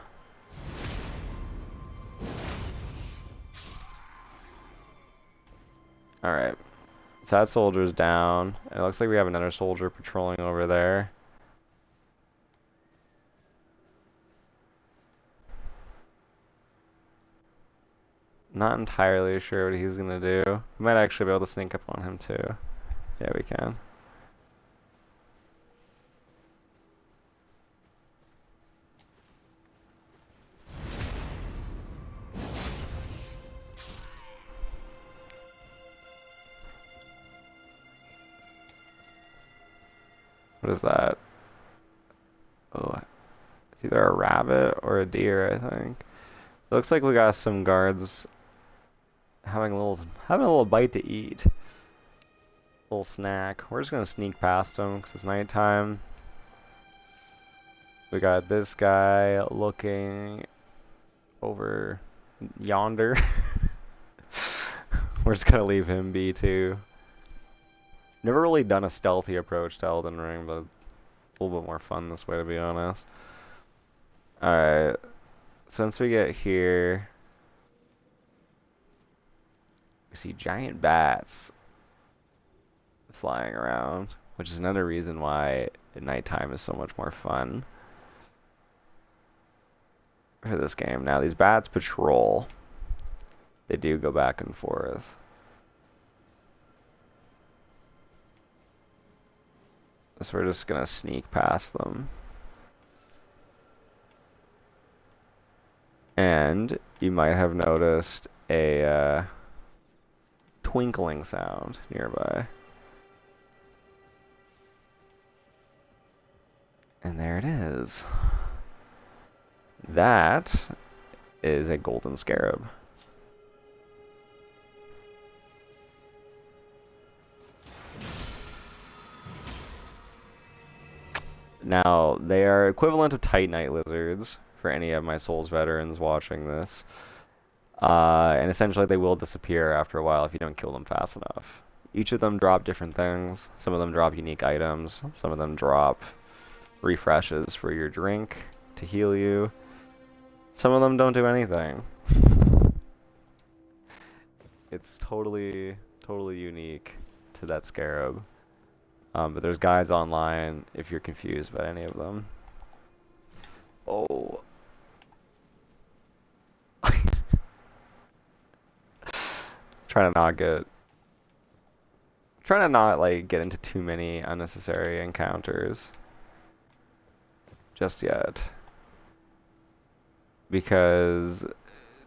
[SPEAKER 2] Alright. So that soldier's down. It looks like we have another soldier patrolling over there. Not entirely sure what he's gonna do. We might actually be able to sneak up on him too. Yeah, we can. What is that? Oh, it's either a rabbit or a deer, I think. It looks like we got some guards having a little bite to eat. Little snack. We're just gonna sneak past them because it's nighttime. We got this guy looking over yonder. We're just gonna leave him be too. Never really done a stealthy approach to Elden Ring, but it's a little bit more fun this way, to be honest. Alright, since we get here, we see giant bats flying around, which is another reason why nighttime is so much more fun for this game. Now, these bats patrol. They do go back and forth. So we're just gonna sneak past them. And you might have noticed a twinkling sound nearby. And there it is. That is a golden scarab. Now, they are equivalent of Titanite lizards, for any of my Souls veterans watching this. And essentially they will disappear after a while if you don't kill them fast enough. Each of them drop different things. Some of them drop unique items. Some of them drop refreshes for your drink to heal you. Some of them don't do anything. It's totally unique to that scarab. But there's guides online if you're confused by any of them. Oh. Trying to not like get into too many unnecessary encounters just yet, because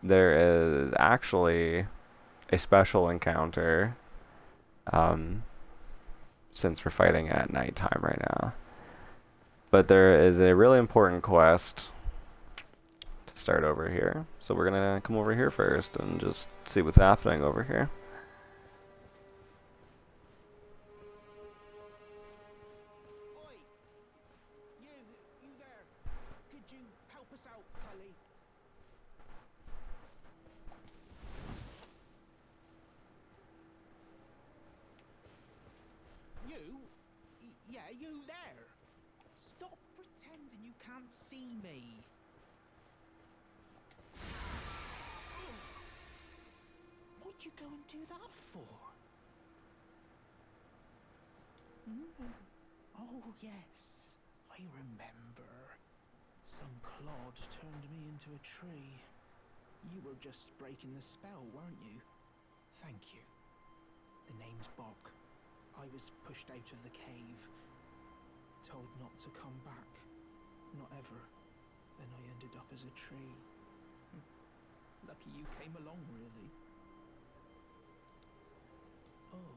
[SPEAKER 2] there is actually a special encounter since we're fighting at nighttime right now. But there is a really important quest to start over here. So we're gonna come over here first and just see what's happening over here.
[SPEAKER 6] Oi! You there. Could you help us out, Cully? Yeah, you there. Stop pretending you can't see me. What'd you go and do that for? Oh, yes, I remember. Some clod turned me into a tree. You were just breaking the spell, weren't you? Thank you. The name's Bok. I was pushed out of the cave, told not to come back, not ever. Then I ended up as a tree. Lucky you came along, really. Oh,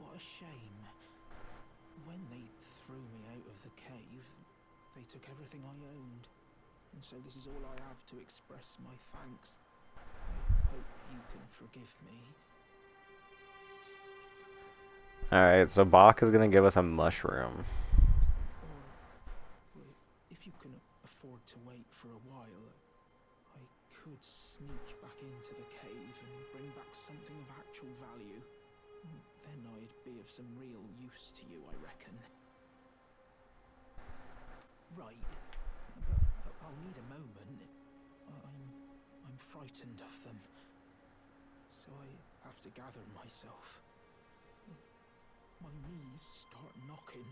[SPEAKER 6] what a shame. When they threw me out of the cave, they took everything I owned. And so this is all I have to express my thanks. I hope you can forgive me.
[SPEAKER 2] Alright, so Bach is gonna give us a mushroom.
[SPEAKER 6] Or, if you can afford to wait for a while, I could sneak back into the cave and bring back something of actual value. Then I'd be of some real use to you, I reckon. Right. But I'll need a moment. I'm frightened of them. So I have to gather myself. My knees start knocking,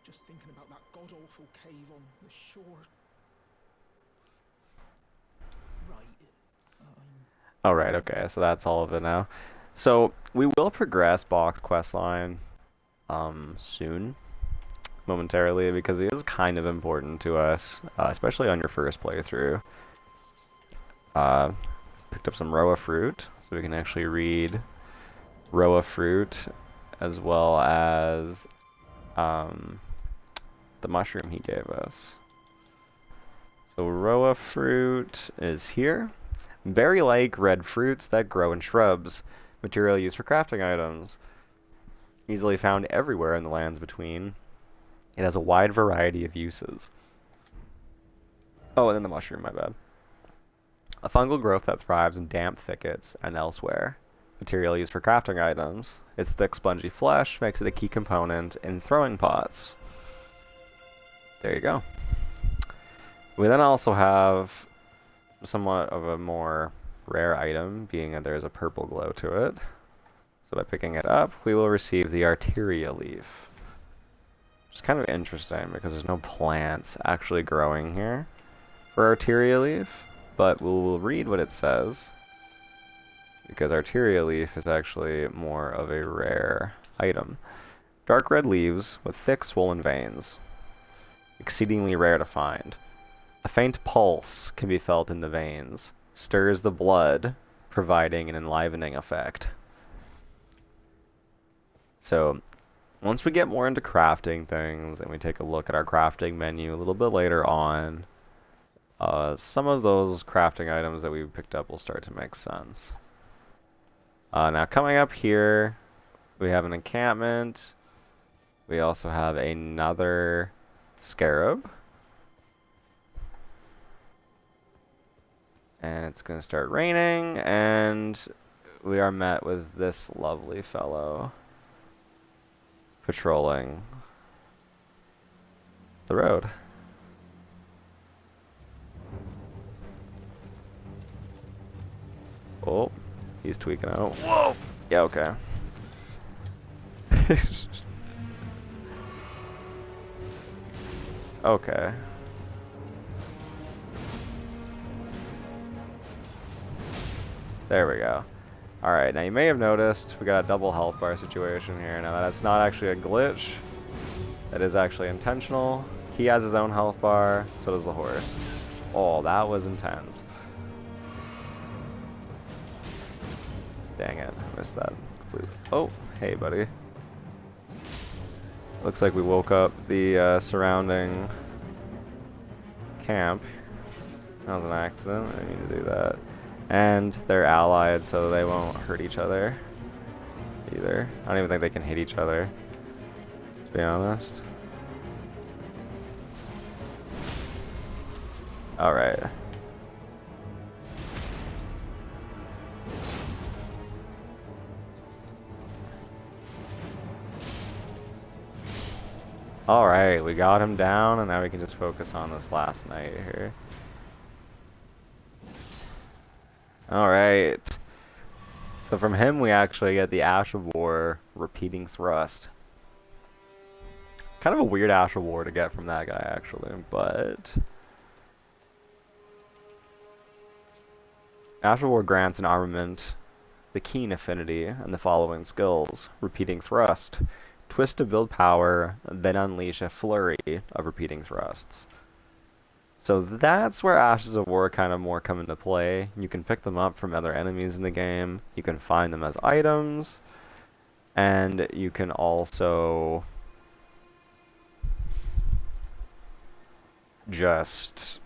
[SPEAKER 6] just thinking about that god-awful cave on the shore. Right.
[SPEAKER 2] Alright, okay, so that's all of it now. So, we will progress Bach's questline soon, momentarily, because it is kind of important to us, especially on your first playthrough. Picked up some Roa fruit, so we can actually read Roa fruit, as well as the mushroom he gave us. So Roa fruit is here. Berry-like red fruits that grow in shrubs. Material used for crafting items. Easily found everywhere in the lands between. It has a wide variety of uses. Oh, and then the mushroom, my bad. A fungal growth that thrives in damp thickets and elsewhere. Material used for crafting items. Its thick, spongy flesh makes it a key component in throwing pots. There you go. We then also have somewhat of a more rare item, being that there's a purple glow to it. So by picking it up, we will receive the Arteria leaf. Which is kind of interesting because there's no plants actually growing here for Arteria leaf, but we'll read what it says, because Arteria leaf is actually more of a rare item. Dark red leaves with thick swollen veins. Exceedingly rare to find. A faint pulse can be felt in the veins. Stirs the blood, providing an enlivening effect. So, once we get more into crafting things, and we take a look at our crafting menu a little bit later on, some of those crafting items that we picked up will start to make sense. Now coming up here, we have an encampment. We also have another scarab. And it's going to start raining, and we are met with this lovely fellow patrolling the road. Oh, he's tweaking out. Whoa! Yeah, okay. Okay. There we go. Alright, now you may have noticed we got a double health bar situation here. Now that's not actually a glitch. That is actually intentional. He has his own health bar, so does the horse. Oh, that was intense. Dang it, I missed that completely. Oh, hey buddy. Looks like we woke up the surrounding camp. That was an accident, I didn't mean to do that. And they're allied, so they won't hurt each other either. I don't even think they can hit each other, to be honest. Alright. Alright, we got him down, and now we can just focus on this last night here. Alright. So from him we actually get the Ash of War repeating thrust. Kind of a weird Ash of War to get from that guy actually, but Ash of War grants an armament the keen affinity and the following skills. Repeating thrust. Twist to build power, then unleash a flurry of repeating thrusts. So that's where Ashes of War kind of more come into play. You can pick them up from other enemies in the game. You can find them as items. And you can also just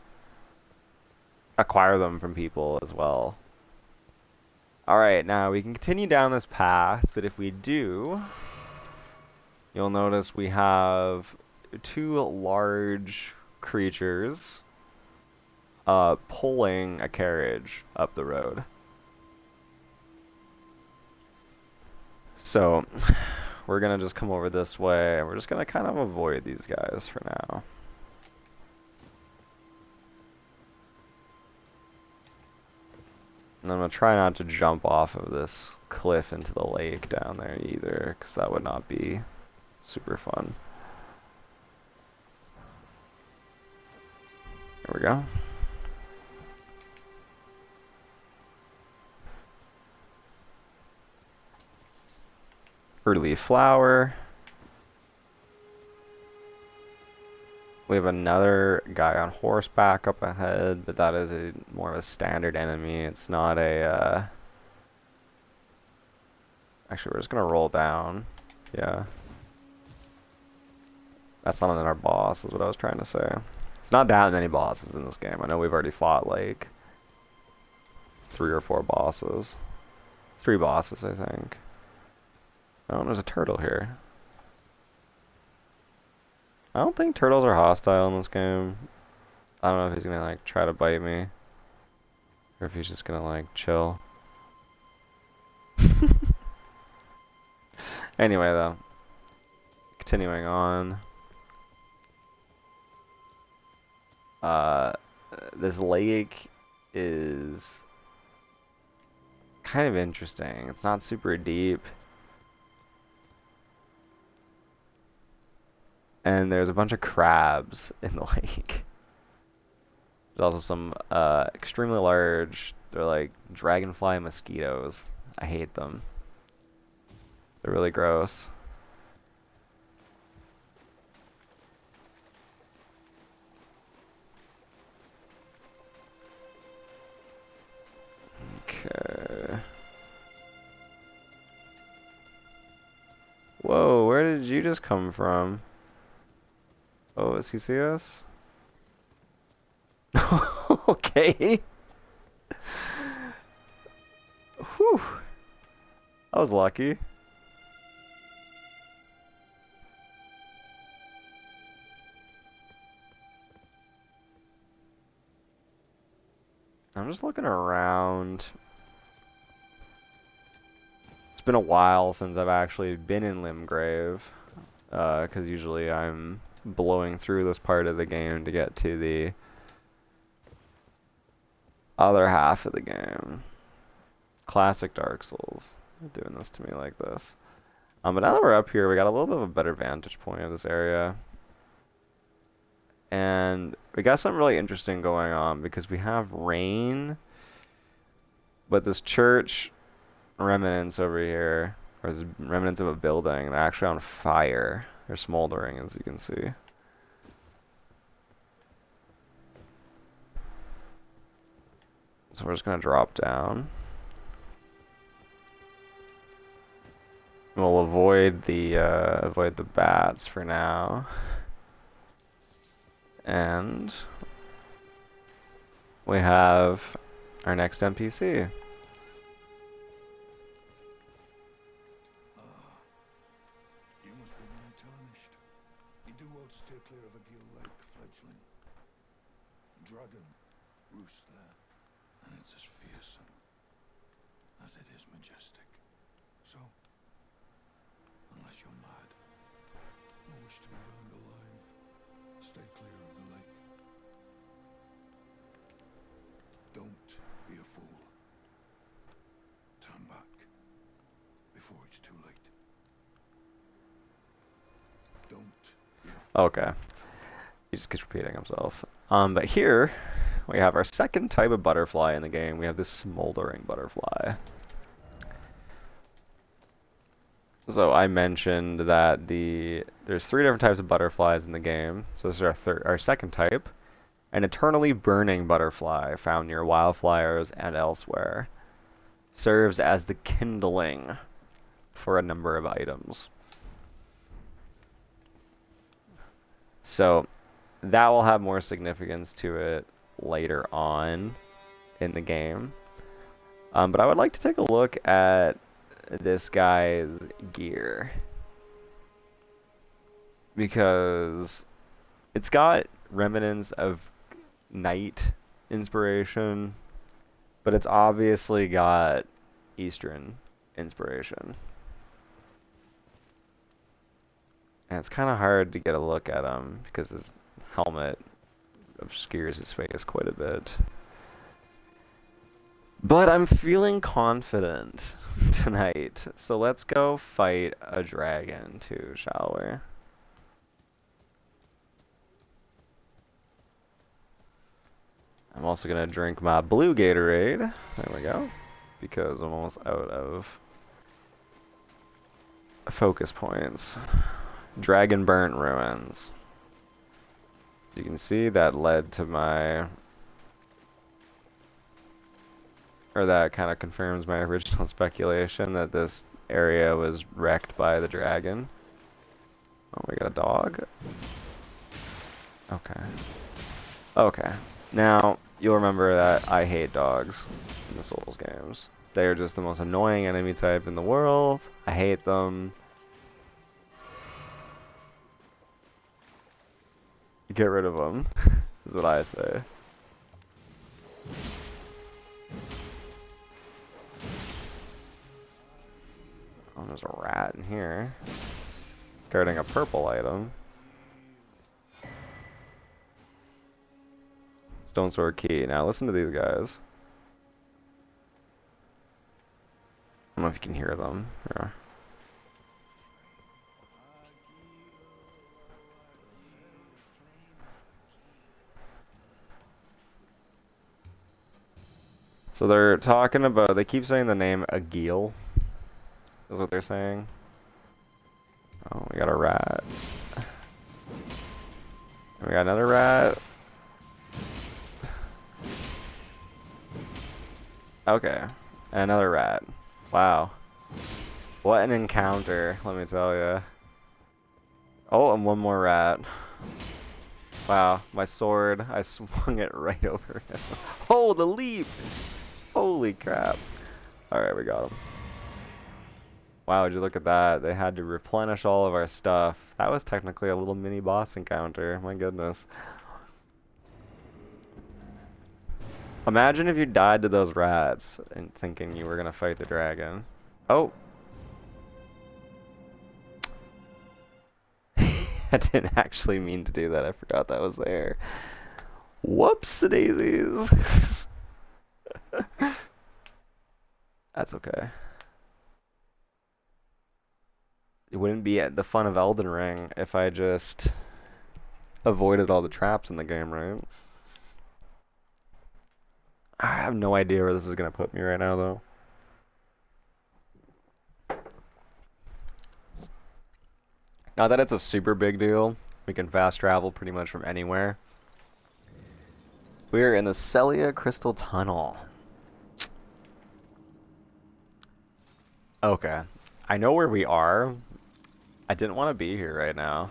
[SPEAKER 2] acquire them from people as well. Alright, now we can continue down this path, but if we do, you'll notice we have two large creatures pulling a carriage up the road. So we're gonna just come over this way, and we're just gonna kind of avoid these guys for now. And I'm gonna try not to jump off of this cliff into the lake down there either, because that would not be super fun. There we go. Early flower. We have another guy on horseback up ahead, but that is a more of a standard enemy. It's not a actually, we're just gonna roll down. Yeah. That's not our boss, is what I was trying to say. It's not that many bosses in this game. I know we've already fought like 3 or 4 bosses. 3 bosses, I think. Oh, there's a turtle here. I don't think turtles are hostile in this game. I don't know if he's gonna like try to bite me. Or if he's just gonna like chill. Anyway though. Continuing on. This lake is kind of interesting. It's not super deep. And there's a bunch of crabs in the lake. There's also some extremely large, they're like dragonfly mosquitoes. I hate them. They're really gross. Okay. Whoa, where did you just come from? Oh, does he see us? Okay. Whew. I was lucky. I'm just looking around. It's been a while since I've actually been in Limgrave, because usually I'm blowing through this part of the game to get to the other half of the game. Classic Dark Souls. They're doing this to me like this. But now that we're up here, we got a little bit of a better vantage point of this area. And we got something really interesting going on because we have rain, but this church remnants over here, or this remnants of a building, they're actually on fire. They're smoldering, as you can see. So we're just gonna drop down. We'll avoid the bats for now. And we have our next NPC.
[SPEAKER 7] You must be nigh tarnished. You do well to steer clear of a gill lake, fledgling. Dragon roosts there, and it's as fearsome as it is majestic. So, unless you're mad, or wish to be burned alive, stay clear of the lake. Don't be a fool. Turn back before it's too late. Don't be a fool.
[SPEAKER 2] Okay. He just keeps repeating himself. But here we have our second type of butterfly in the game. We have this smoldering butterfly. So I mentioned that there's 3 different types of butterflies in the game. So this is our second type. An eternally burning butterfly found near wildflowers and elsewhere. Serves as the kindling for a number of items. So that will have more significance to it later on in the game. But I would like to take a look at this guy's gear, because it's got remnants of night inspiration, but it's obviously got Eastern inspiration. And it's kind of hard to get a look at him because his helmet obscures his face quite a bit. But I'm feeling confident tonight, so let's go fight a dragon too, shall we? I'm also gonna drink my blue Gatorade. There we go. Because I'm almost out of focus points. Dragon Burnt Ruins. As you can see, that led to my... or that kind of confirms my original speculation that this area was wrecked by the dragon. Oh, we got a dog? Okay. Okay. Now, you'll remember that I hate dogs in the Souls games. They are just the most annoying enemy type in the world. I hate them. Get rid of them, is what I say. Guarding a purple item. Stone sword key. Now listen to these guys. I don't know if you can hear them. Yeah. So they're talking about, they keep saying the name Agil, is what they're saying. Oh, we got a rat. We got another rat. Okay, and another rat. Wow. What an encounter, let me tell you. Oh, and one more rat. Wow, my sword, I swung it right over him. Oh, the leap! Holy crap. Alright, we got him. Wow, would you look at that? They had to replenish all of our stuff. That was technically a little mini boss encounter. My goodness. Imagine if you died to those rats and thinking you were gonna fight the dragon. Oh. I didn't actually mean to do that. I forgot that was there. Whoops-a-daisies. That's okay. It wouldn't be the fun of Elden Ring if I just avoided all the traps in the game, right? I have no idea where this is gonna put me right now, though. Not that it's a super big deal. We can fast travel pretty much from anywhere. We're in the Celia Crystal Tunnel. Okay. I know where we are. I didn't want to be here right now.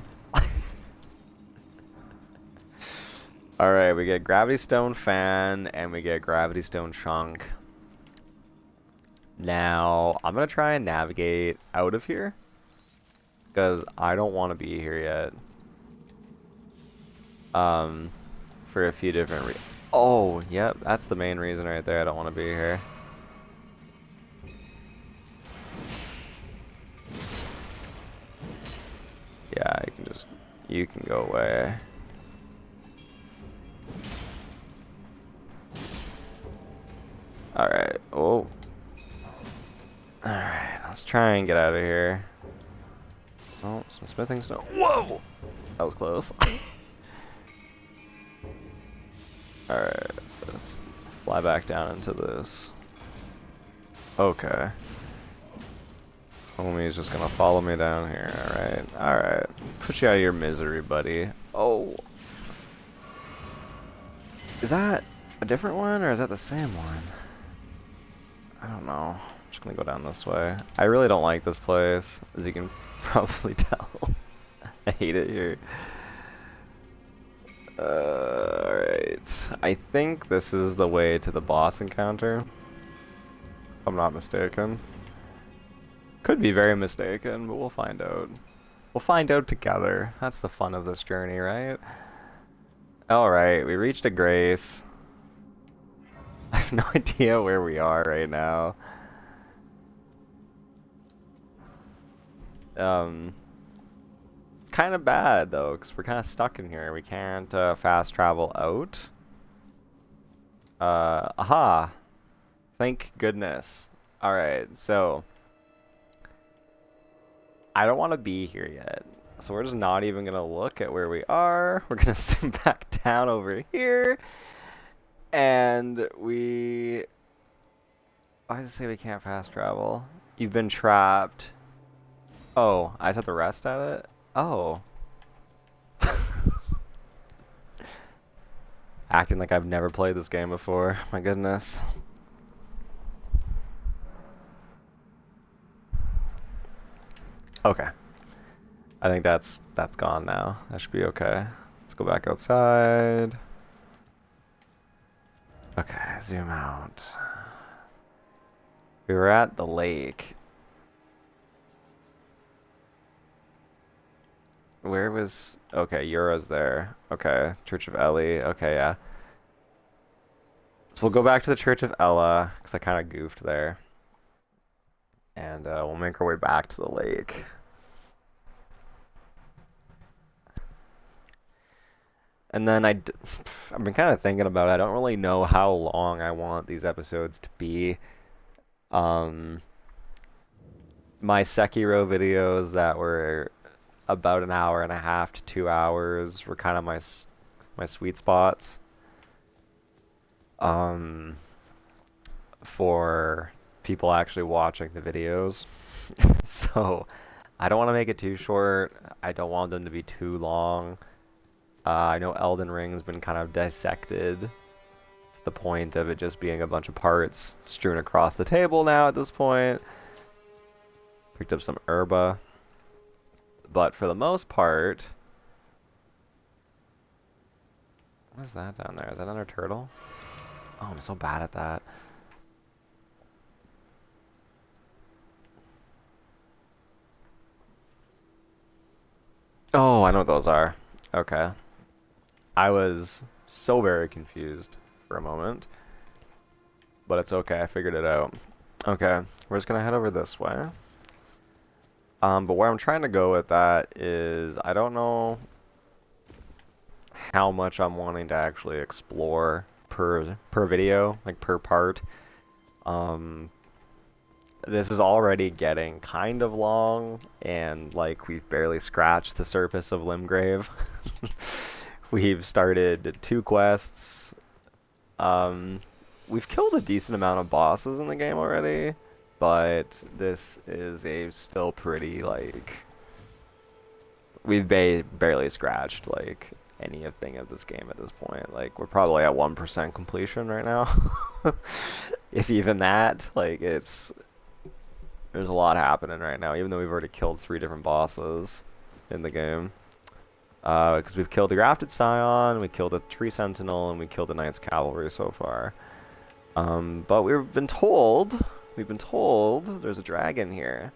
[SPEAKER 2] Alright, we get Gravity Stone Fan, and we get Gravity Stone Chunk. Now, I'm going to try and navigate out of here. Because I don't want to be here yet. For a few different reasons. Oh, yep, that's the main reason right there I don't want to be here. Yeah, you can go away. Alright, oh. Alright, let's try and get out of here. Oh, some smithing stone. Whoa! That was close. Alright, let's fly back down into this. Okay. Homie's just gonna follow me down here, alright? Alright. Put you out of your misery, buddy. Oh. Is that a different one, or is that the same one? I don't know. I'm just gonna go down this way. I really don't like this place, as you can probably tell. I hate it here. Alright. I think this is the way to the boss encounter. If I'm not mistaken. Could be very mistaken, but we'll find out. We'll find out together. That's the fun of this journey, right? Alright, we reached a grace. I have no idea where we are right now. It's kind of bad, though, because we're kind of stuck in here. We can't fast travel out. Aha! Thank goodness. Alright, so... I don't want to be here yet. So we're just not even going to look at where we are. We're going to sit back down over here. And we... Why does it say we can't fast travel? You've been trapped. Oh, I just have to rest at it? Oh. Acting like I've never played this game before. My goodness. Okay. I think that's gone now. That should be okay. Let's go back outside. Okay, zoom out. We were at the lake. Where was... Okay, Yura's there. Okay, Church of Ellie. Okay, yeah. So we'll go back to the Church of Ella, because I kind of goofed there. And we'll make our way back to the lake. And then I've been kind of thinking about it. I don't really know how long I want these episodes to be. My Sekiro videos that were about an hour and a half to 2 hours were kind of my sweet spots. For people actually watching the videos. So I don't want to make it too short. I don't want them to be too long. I know Elden Ring's been kind of dissected to the point of it just being a bunch of parts strewn across the table now at this point. Picked up some herba. But for the most part... What is that down there? Is that another turtle? Oh, I'm so bad at that. Oh, I know what those are. Okay. I was so very confused for a moment. But it's okay, I figured it out. Okay, we're just gonna head over this way. But where I'm trying to go with that is, I don't know how much I'm wanting to actually explore per video, like per part. This is already getting kind of long, and like we've barely scratched the surface of Limgrave. We've started 2 quests. We've killed a decent amount of bosses in the game already, but this is a still pretty, like, we've barely scratched like anything of this game at this point. Like, we're probably at 1% completion right now. If even that. Like, there's a lot happening right now, even though we've already killed 3 different bosses in the game. Because we've killed the Grafted Scion, we killed the Tree Sentinel, and we killed the Knight's Cavalry so far. But we've been told there's a dragon here.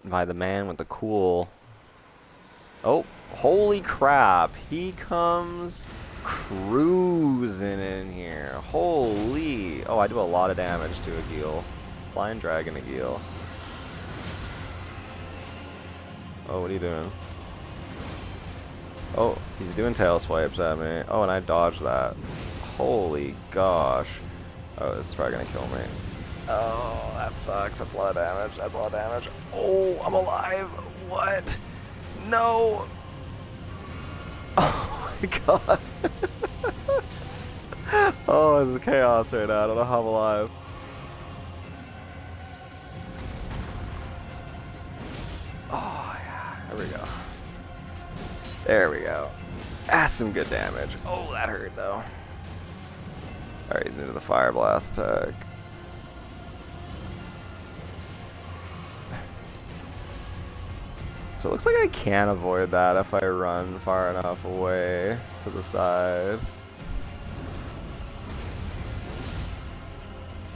[SPEAKER 2] By the man with the cool... Oh, holy crap. He comes cruising in here. Holy... Oh, I do a lot of damage to a Geel. Flying Dragon Geel. Oh, what are you doing? Oh, he's doing tail swipes at me. Oh, and I dodged that. Holy gosh. Oh, this is probably gonna kill me. Oh, that sucks. That's a lot of damage. That's a lot of damage. Oh, I'm alive. What? No. Oh my god. Oh, this is chaos right now. I don't know how I'm alive. Oh, yeah. There we go. There we go. That's some good damage. Oh, that hurt, though. Alright, he's into the Fire Blast attack. So it looks like I can avoid that if I run far enough away to the side.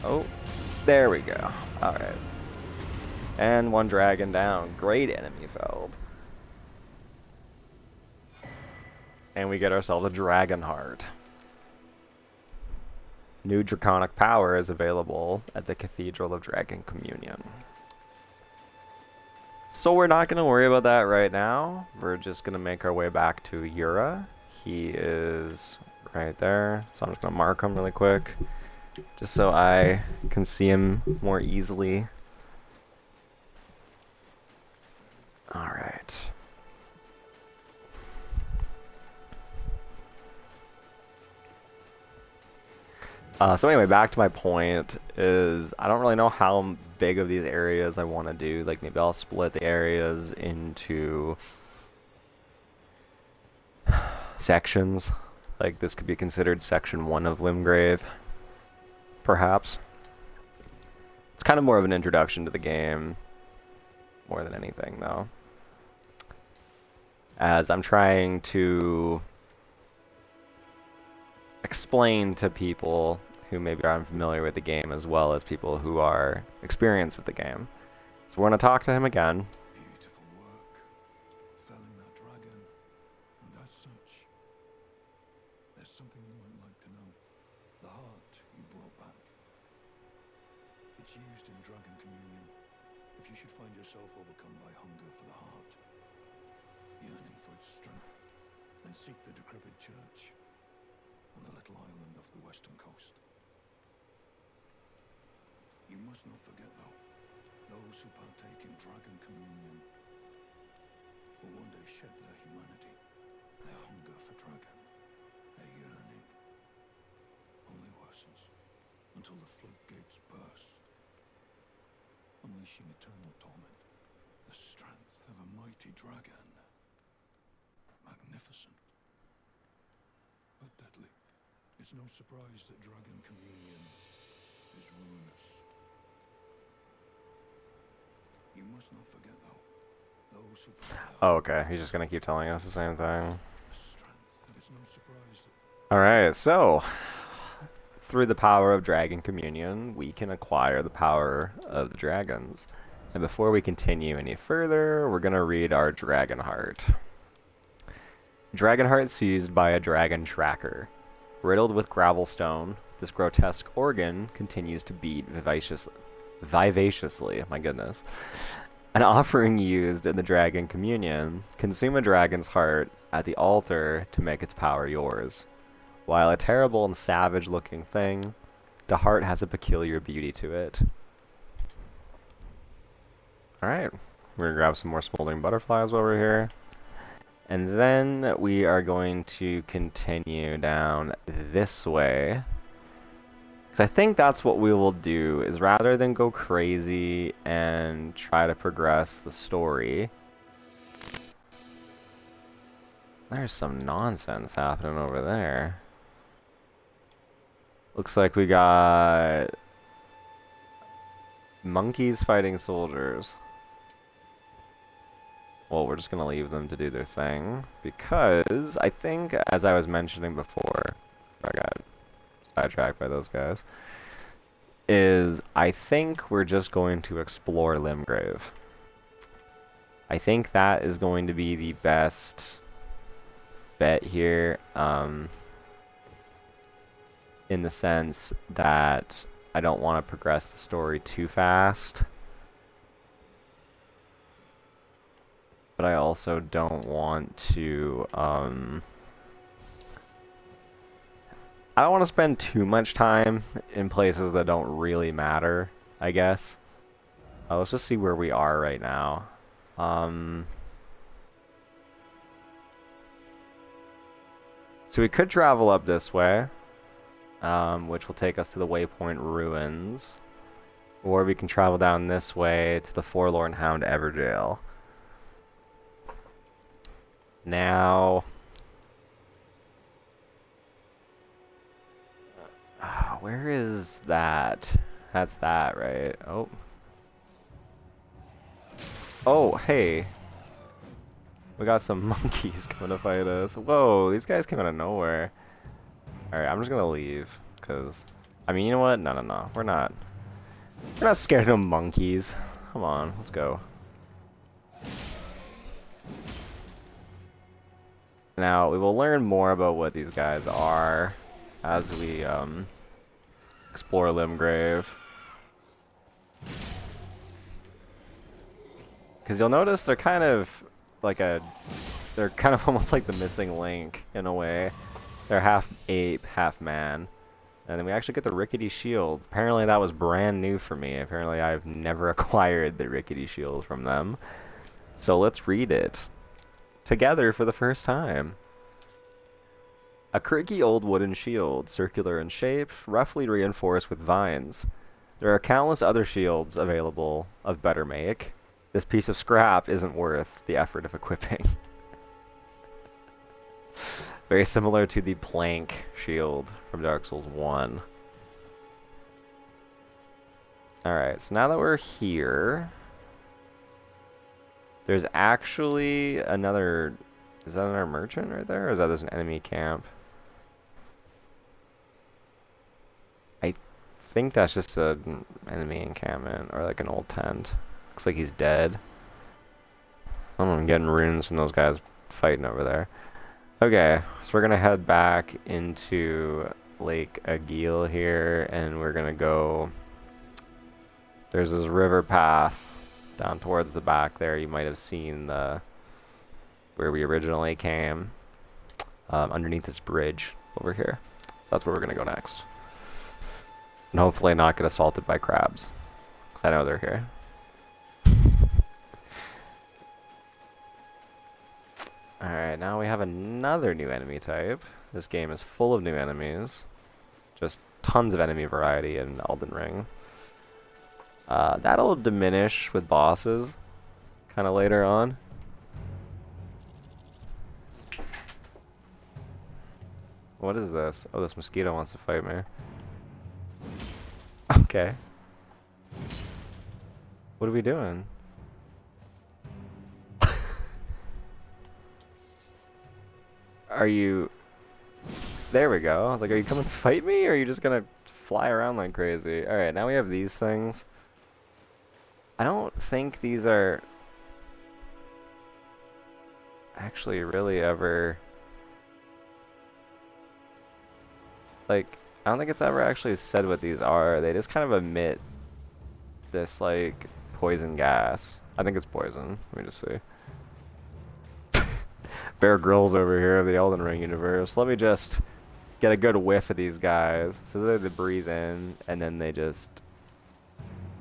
[SPEAKER 2] Oh, there we go. Alright. And 1 dragon down. Great enemy felled. And we get ourselves a Dragon Heart. New Draconic power is available at the Cathedral of Dragon Communion. So we're not going to worry about that right now. We're just going to make our way back to Yura. He is right there. So I'm just going to mark him really quick, just so I can see him more easily. Alright. So anyway, back to my point is I don't really know how big of these areas I want to do. Like, maybe I'll split the areas into sections. Like, this could be considered section 1 of Limgrave, perhaps. It's kind of more of an introduction to the game, more than anything, though. As I'm trying to explain to people who maybe aren't familiar with the game, as well as people who are experienced with the game. So we're going to talk to him again.
[SPEAKER 7] Beautiful work. Felling that dragon. And as such, there's something you might like to know. The heart you brought back. It's used in Dragon Communion. If you should find yourself overcome by hunger for the heart, yearning for its strength, then seek the decrepit church on the little island off the western coast. You must not forget, though, those who partake in Dragon Communion will one day shed their humanity, their hunger for dragon, their yearning only worsens until the floodgates burst, unleashing eternal torment, the strength of a mighty dragon. Magnificent, but deadly. It's no surprise that Dragon Communion is ruinous. You must not forget, though, those who
[SPEAKER 2] Oh, okay. He's just gonna keep telling us the same thing.
[SPEAKER 7] the strength. It's no surprise that
[SPEAKER 2] Alright, so through the power of Dragon Communion, we can acquire the power of the dragons. And before we continue any further, we're gonna read our Dragon Heart. Dragon Heart's used by a dragon tracker. Riddled with gravel stone, this grotesque organ continues to beat vivaciously, my goodness. An offering used in the Dragon Communion, consume a dragon's heart at the altar to make its power yours. While a terrible and savage-looking thing, the heart has a peculiar beauty to it. Alright, we're gonna grab some more smoldering butterflies while we're here. And then we are going to continue down this way. Because I think that's what we will do, is rather than go crazy and try to progress the story. There's some nonsense happening over there. Looks like we got monkeys fighting soldiers. Well, we're just going to leave them to do their thing, because I think, as I was mentioning before, I got sidetracked by those guys, is I think we're just going to explore Limgrave. I think that is going to be the best bet here, in the sense that I don't want to progress the story too fast. But I also don't want to, I don't want to spend too much time in places that don't really matter, I guess. Let's just see where we are right now. So we could travel up this way, which will take us to the Waypoint Ruins. Or we can travel down this way to the Forlorn Hound Everjail. Now, where is that? That's that, right? Oh. Oh, hey. We got some monkeys coming to fight us. Whoa, these guys came out of nowhere. Alright, I'm just gonna leave, because, I mean, you know what? No. We're not scared of monkeys. Come on, let's go. Now, we will learn more about what these guys are as we explore Limgrave. Because you'll notice they're kind of like they're kind of almost like the missing link in a way. They're half ape, half man. And then we actually get the rickety shield. Apparently that was brand new for me. Apparently I've never acquired the rickety shield from them. So let's read it together for the first time. A creaky old wooden shield, circular in shape, roughly reinforced with vines. There are countless other shields available of better make. This piece of scrap isn't worth the effort of equipping. Very similar to the plank shield from Dark Souls 1. Alright, so now that we're here, there's actually another... Is that another merchant right there? Or is that just an enemy camp? I think that's just an enemy encampment, or like an old tent. Looks like he's dead. I don't know, I'm getting runes from those guys fighting over there. Okay, so we're gonna head back into Lake Agil here, and we're gonna go. There's this river path down towards the back there. You might have seen the where we originally came, underneath this bridge over here. So that's where we're gonna go next, and hopefully not get assaulted by crabs, because I know they're here. Alright, now we have another new enemy type. This game is full of new enemies. Just tons of enemy variety in Elden Ring. That'll diminish with bosses kind of later on. What is this? Oh, this mosquito wants to fight me. Okay. What are we doing? Are you... There we go. I was like, are you coming to fight me, or are you just gonna fly around like crazy? Alright, now we have these things. I don't think these are... actually really ever... like, I don't think it's ever actually said what these are. They just kind of emit this, like, poison gas. I think it's poison. Let me just see. Bear Grylls over here of the Elden Ring universe. Let me just get a good whiff of these guys. So they breathe in, and then they just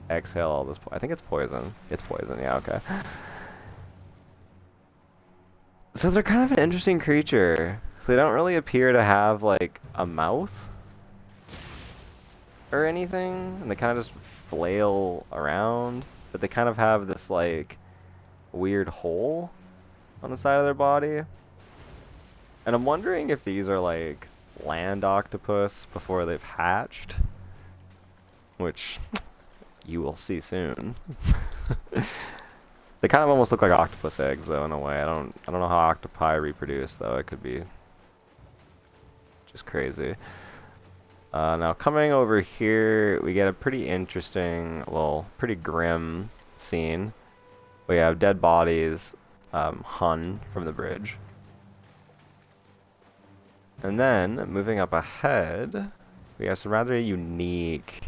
[SPEAKER 2] exhale all this. I think it's poison. It's poison, yeah, okay. So they're kind of an interesting creature. So they don't really appear to have, like, a mouth or anything. And they kind of just flail around. But they kind of have this, like, weird hole on the side of their body. And I'm wondering if these are like land octopus before they've hatched, which you will see soon. They kind of almost look like octopus eggs though, in a way. I don't know how octopi reproduce though. It could be just crazy. Now coming over here, we get a pretty interesting, well, pretty grim scene. We have dead bodies hung from the bridge. And then, moving up ahead, we have some rather unique...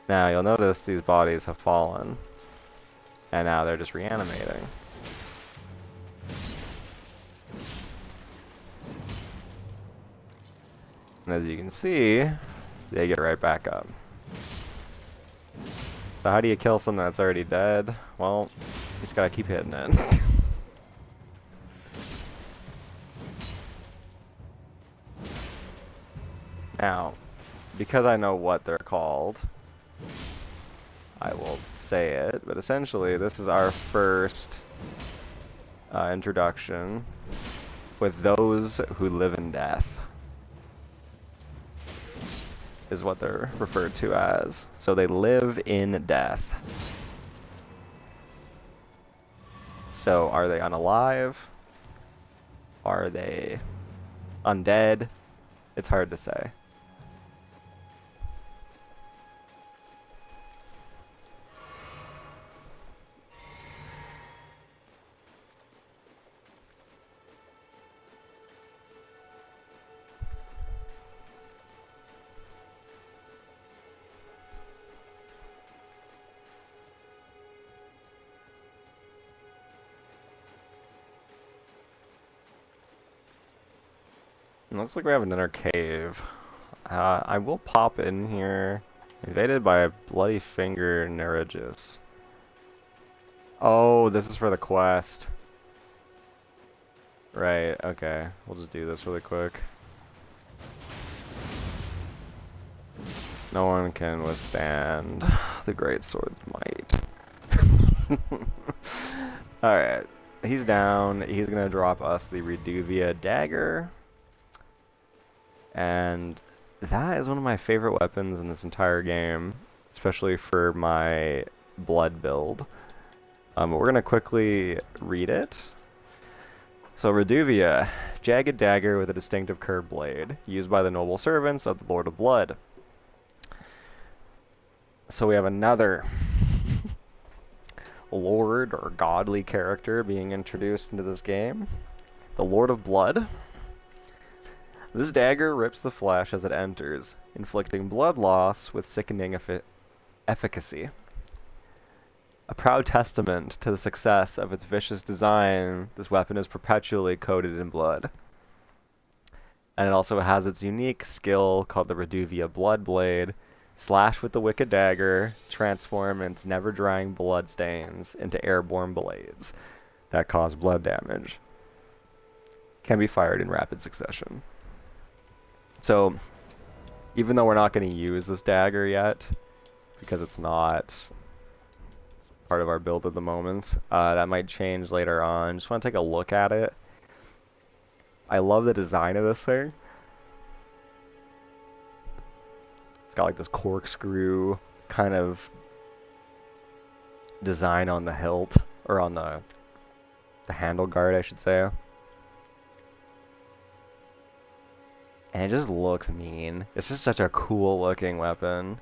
[SPEAKER 2] Now, you'll notice these bodies have fallen. And now they're just reanimating. And as you can see, they get right back up. So how do you kill someone that's already dead? Well, you just gotta keep hitting it. Now, because I know what they're called, I will say it, but essentially this is our first introduction with those who live in death. Is what they're referred to as. So they live in death. So are they unalive? Are they undead? It's hard to say. It looks like we have another cave. I will pop in here. Invaded by a bloody finger Neregus. Oh, this is for the quest. Right, okay. We'll just do this really quick. No one can withstand the great sword's might. Alright. He's down. He's gonna drop us the Reduvia dagger. And that is one of my favorite weapons in this entire game, especially for my blood build. But we're going to quickly read it. So Reduvia, jagged dagger with a distinctive curved blade, used by the noble servants of the Lord of Blood. So we have another lord or godly character being introduced into this game. The Lord of Blood. This dagger rips the flesh as it enters, inflicting blood loss with sickening efficacy. A proud testament to the success of its vicious design, this weapon is perpetually coated in blood. And it also has its unique skill called the Reduvia Blood Blade. Slash with the wicked dagger, transform its never-drying blood stains into airborne blades that cause blood damage. Can be fired in rapid succession. So, even though we're not going to use this dagger yet, because it's not part of our build at the moment, that might change later on. Just want to take a look at it. I love the design of this thing. It's got like this corkscrew kind of design on the hilt, or on the handle guard, I should say. And it just looks mean. It's just such a cool looking weapon.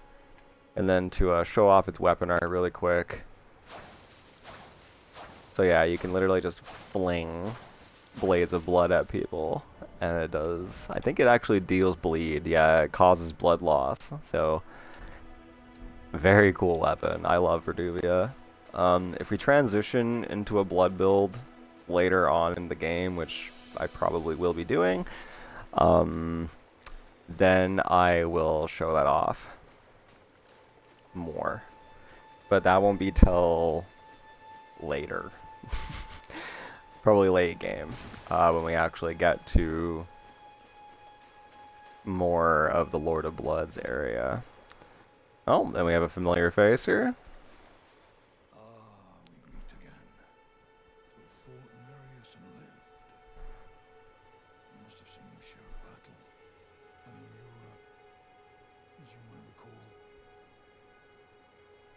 [SPEAKER 2] And then to show off its weapon art really quick. So yeah, you can literally just fling blades of blood at people. And it does, I think it actually deals bleed. Yeah, it causes blood loss. So, very cool weapon. I love Reduvia. If we transition into a blood build later on in the game, which I probably will be doing, then I will show that off more. But that won't be till later. Probably late game, when we actually get to more of the Lord of Bloods area. Oh, then we have a familiar face here.
[SPEAKER 7] We meet again. To have fought in Nereus and lived. You must have seen your share of battle. I am your, as you might recall,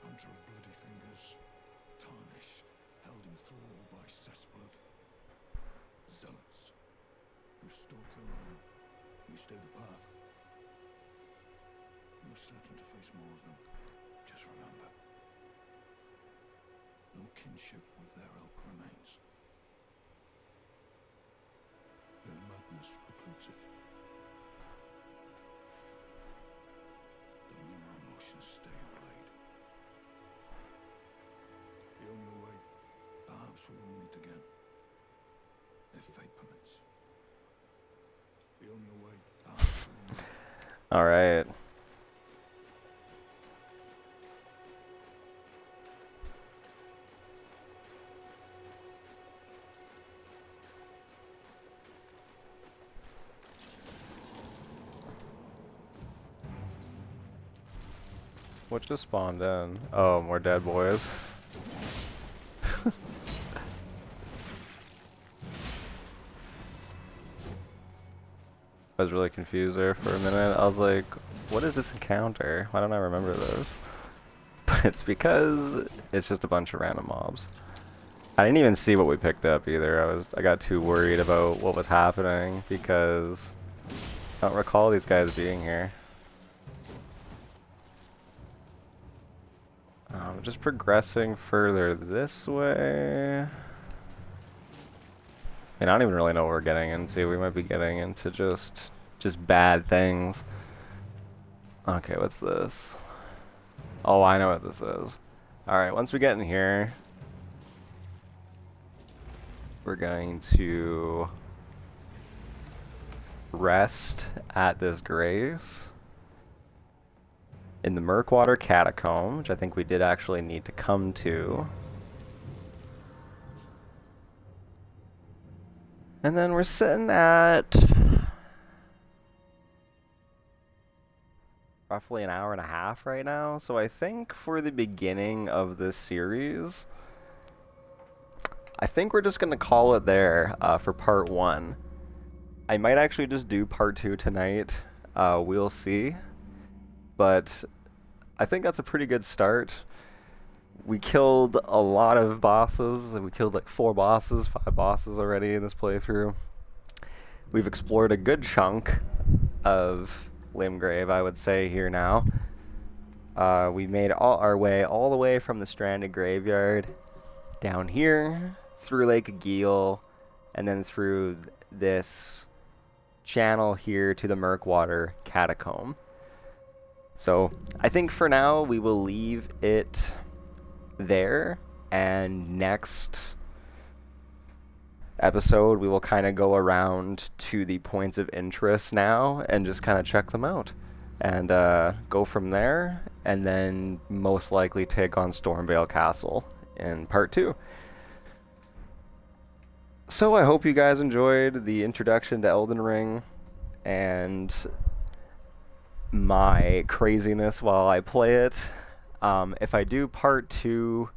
[SPEAKER 7] hunter of bloody fingers, tarnished, held in thrall by cessblood. Zealots who stalk the line, who stay the path. You're certain to face more of them. Just remember, no kinship with their ilk remains. Their madness precludes it. Don't let your emotions stay your blade. Be on your way. Perhaps we will meet again. If fate permits. Be on your way. Perhaps we will meet.
[SPEAKER 2] Alright. What just spawned in? Oh, more dead boys. I was really confused there for a minute. I was like, what is this encounter? Why don't I remember this? But it's because it's just a bunch of random mobs. I didn't even see what we picked up either. I got too worried about what was happening because I don't recall these guys being here. Just progressing further this way. I mean, I don't even really know what we're getting into. We might be getting into just bad things. Okay, what's this? Oh, I know what this is. Alright, once we get in here, we're going to rest at this grace in the Murkwater Catacomb, which I think we did actually need to come to. And then we're sitting at roughly an hour and a half right now. So I think for the beginning of this series, I think we're just going to call it there for part 1. I might actually just do part 2 tonight. We'll see. But I think that's a pretty good start. We killed a lot of bosses. We killed like 4 bosses, 5 bosses already in this playthrough. We've explored a good chunk of Limgrave, I would say, here now. We made our way all the way from the Stranded Graveyard down here, through Lake Agil, and then through this channel here to the Murkwater Catacomb. So I think for now we will leave it there, and next episode we will kind of go around to the points of interest now and just kind of check them out and go from there, and then most likely take on Stormvale Castle in part 2. So I hope you guys enjoyed the introduction to Elden Ring and my craziness while I play it. If I do part 2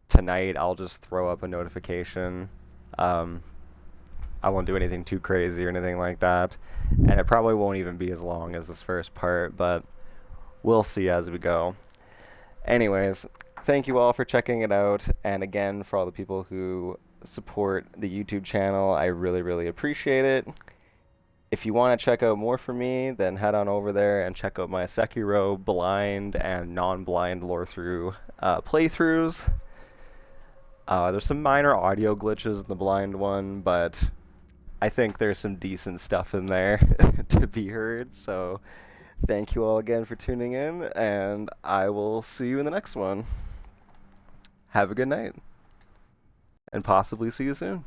[SPEAKER 2] tonight, I'll just throw up a notification. I won't do anything too crazy or anything like that, and it probably won't even be as long as this first part, but we'll see as we go. Anyways, thank you all for checking it out, and again, for all the people who support the YouTube channel, I really, really appreciate it. If you want to check out more from me, then head on over there and check out my Sekiro blind and non-blind Lorethrough playthroughs. There's some minor audio glitches in the blind one, but I think there's some decent stuff in there to be heard. So thank you all again for tuning in, and I will see you in the next one. Have a good night, and possibly see you soon.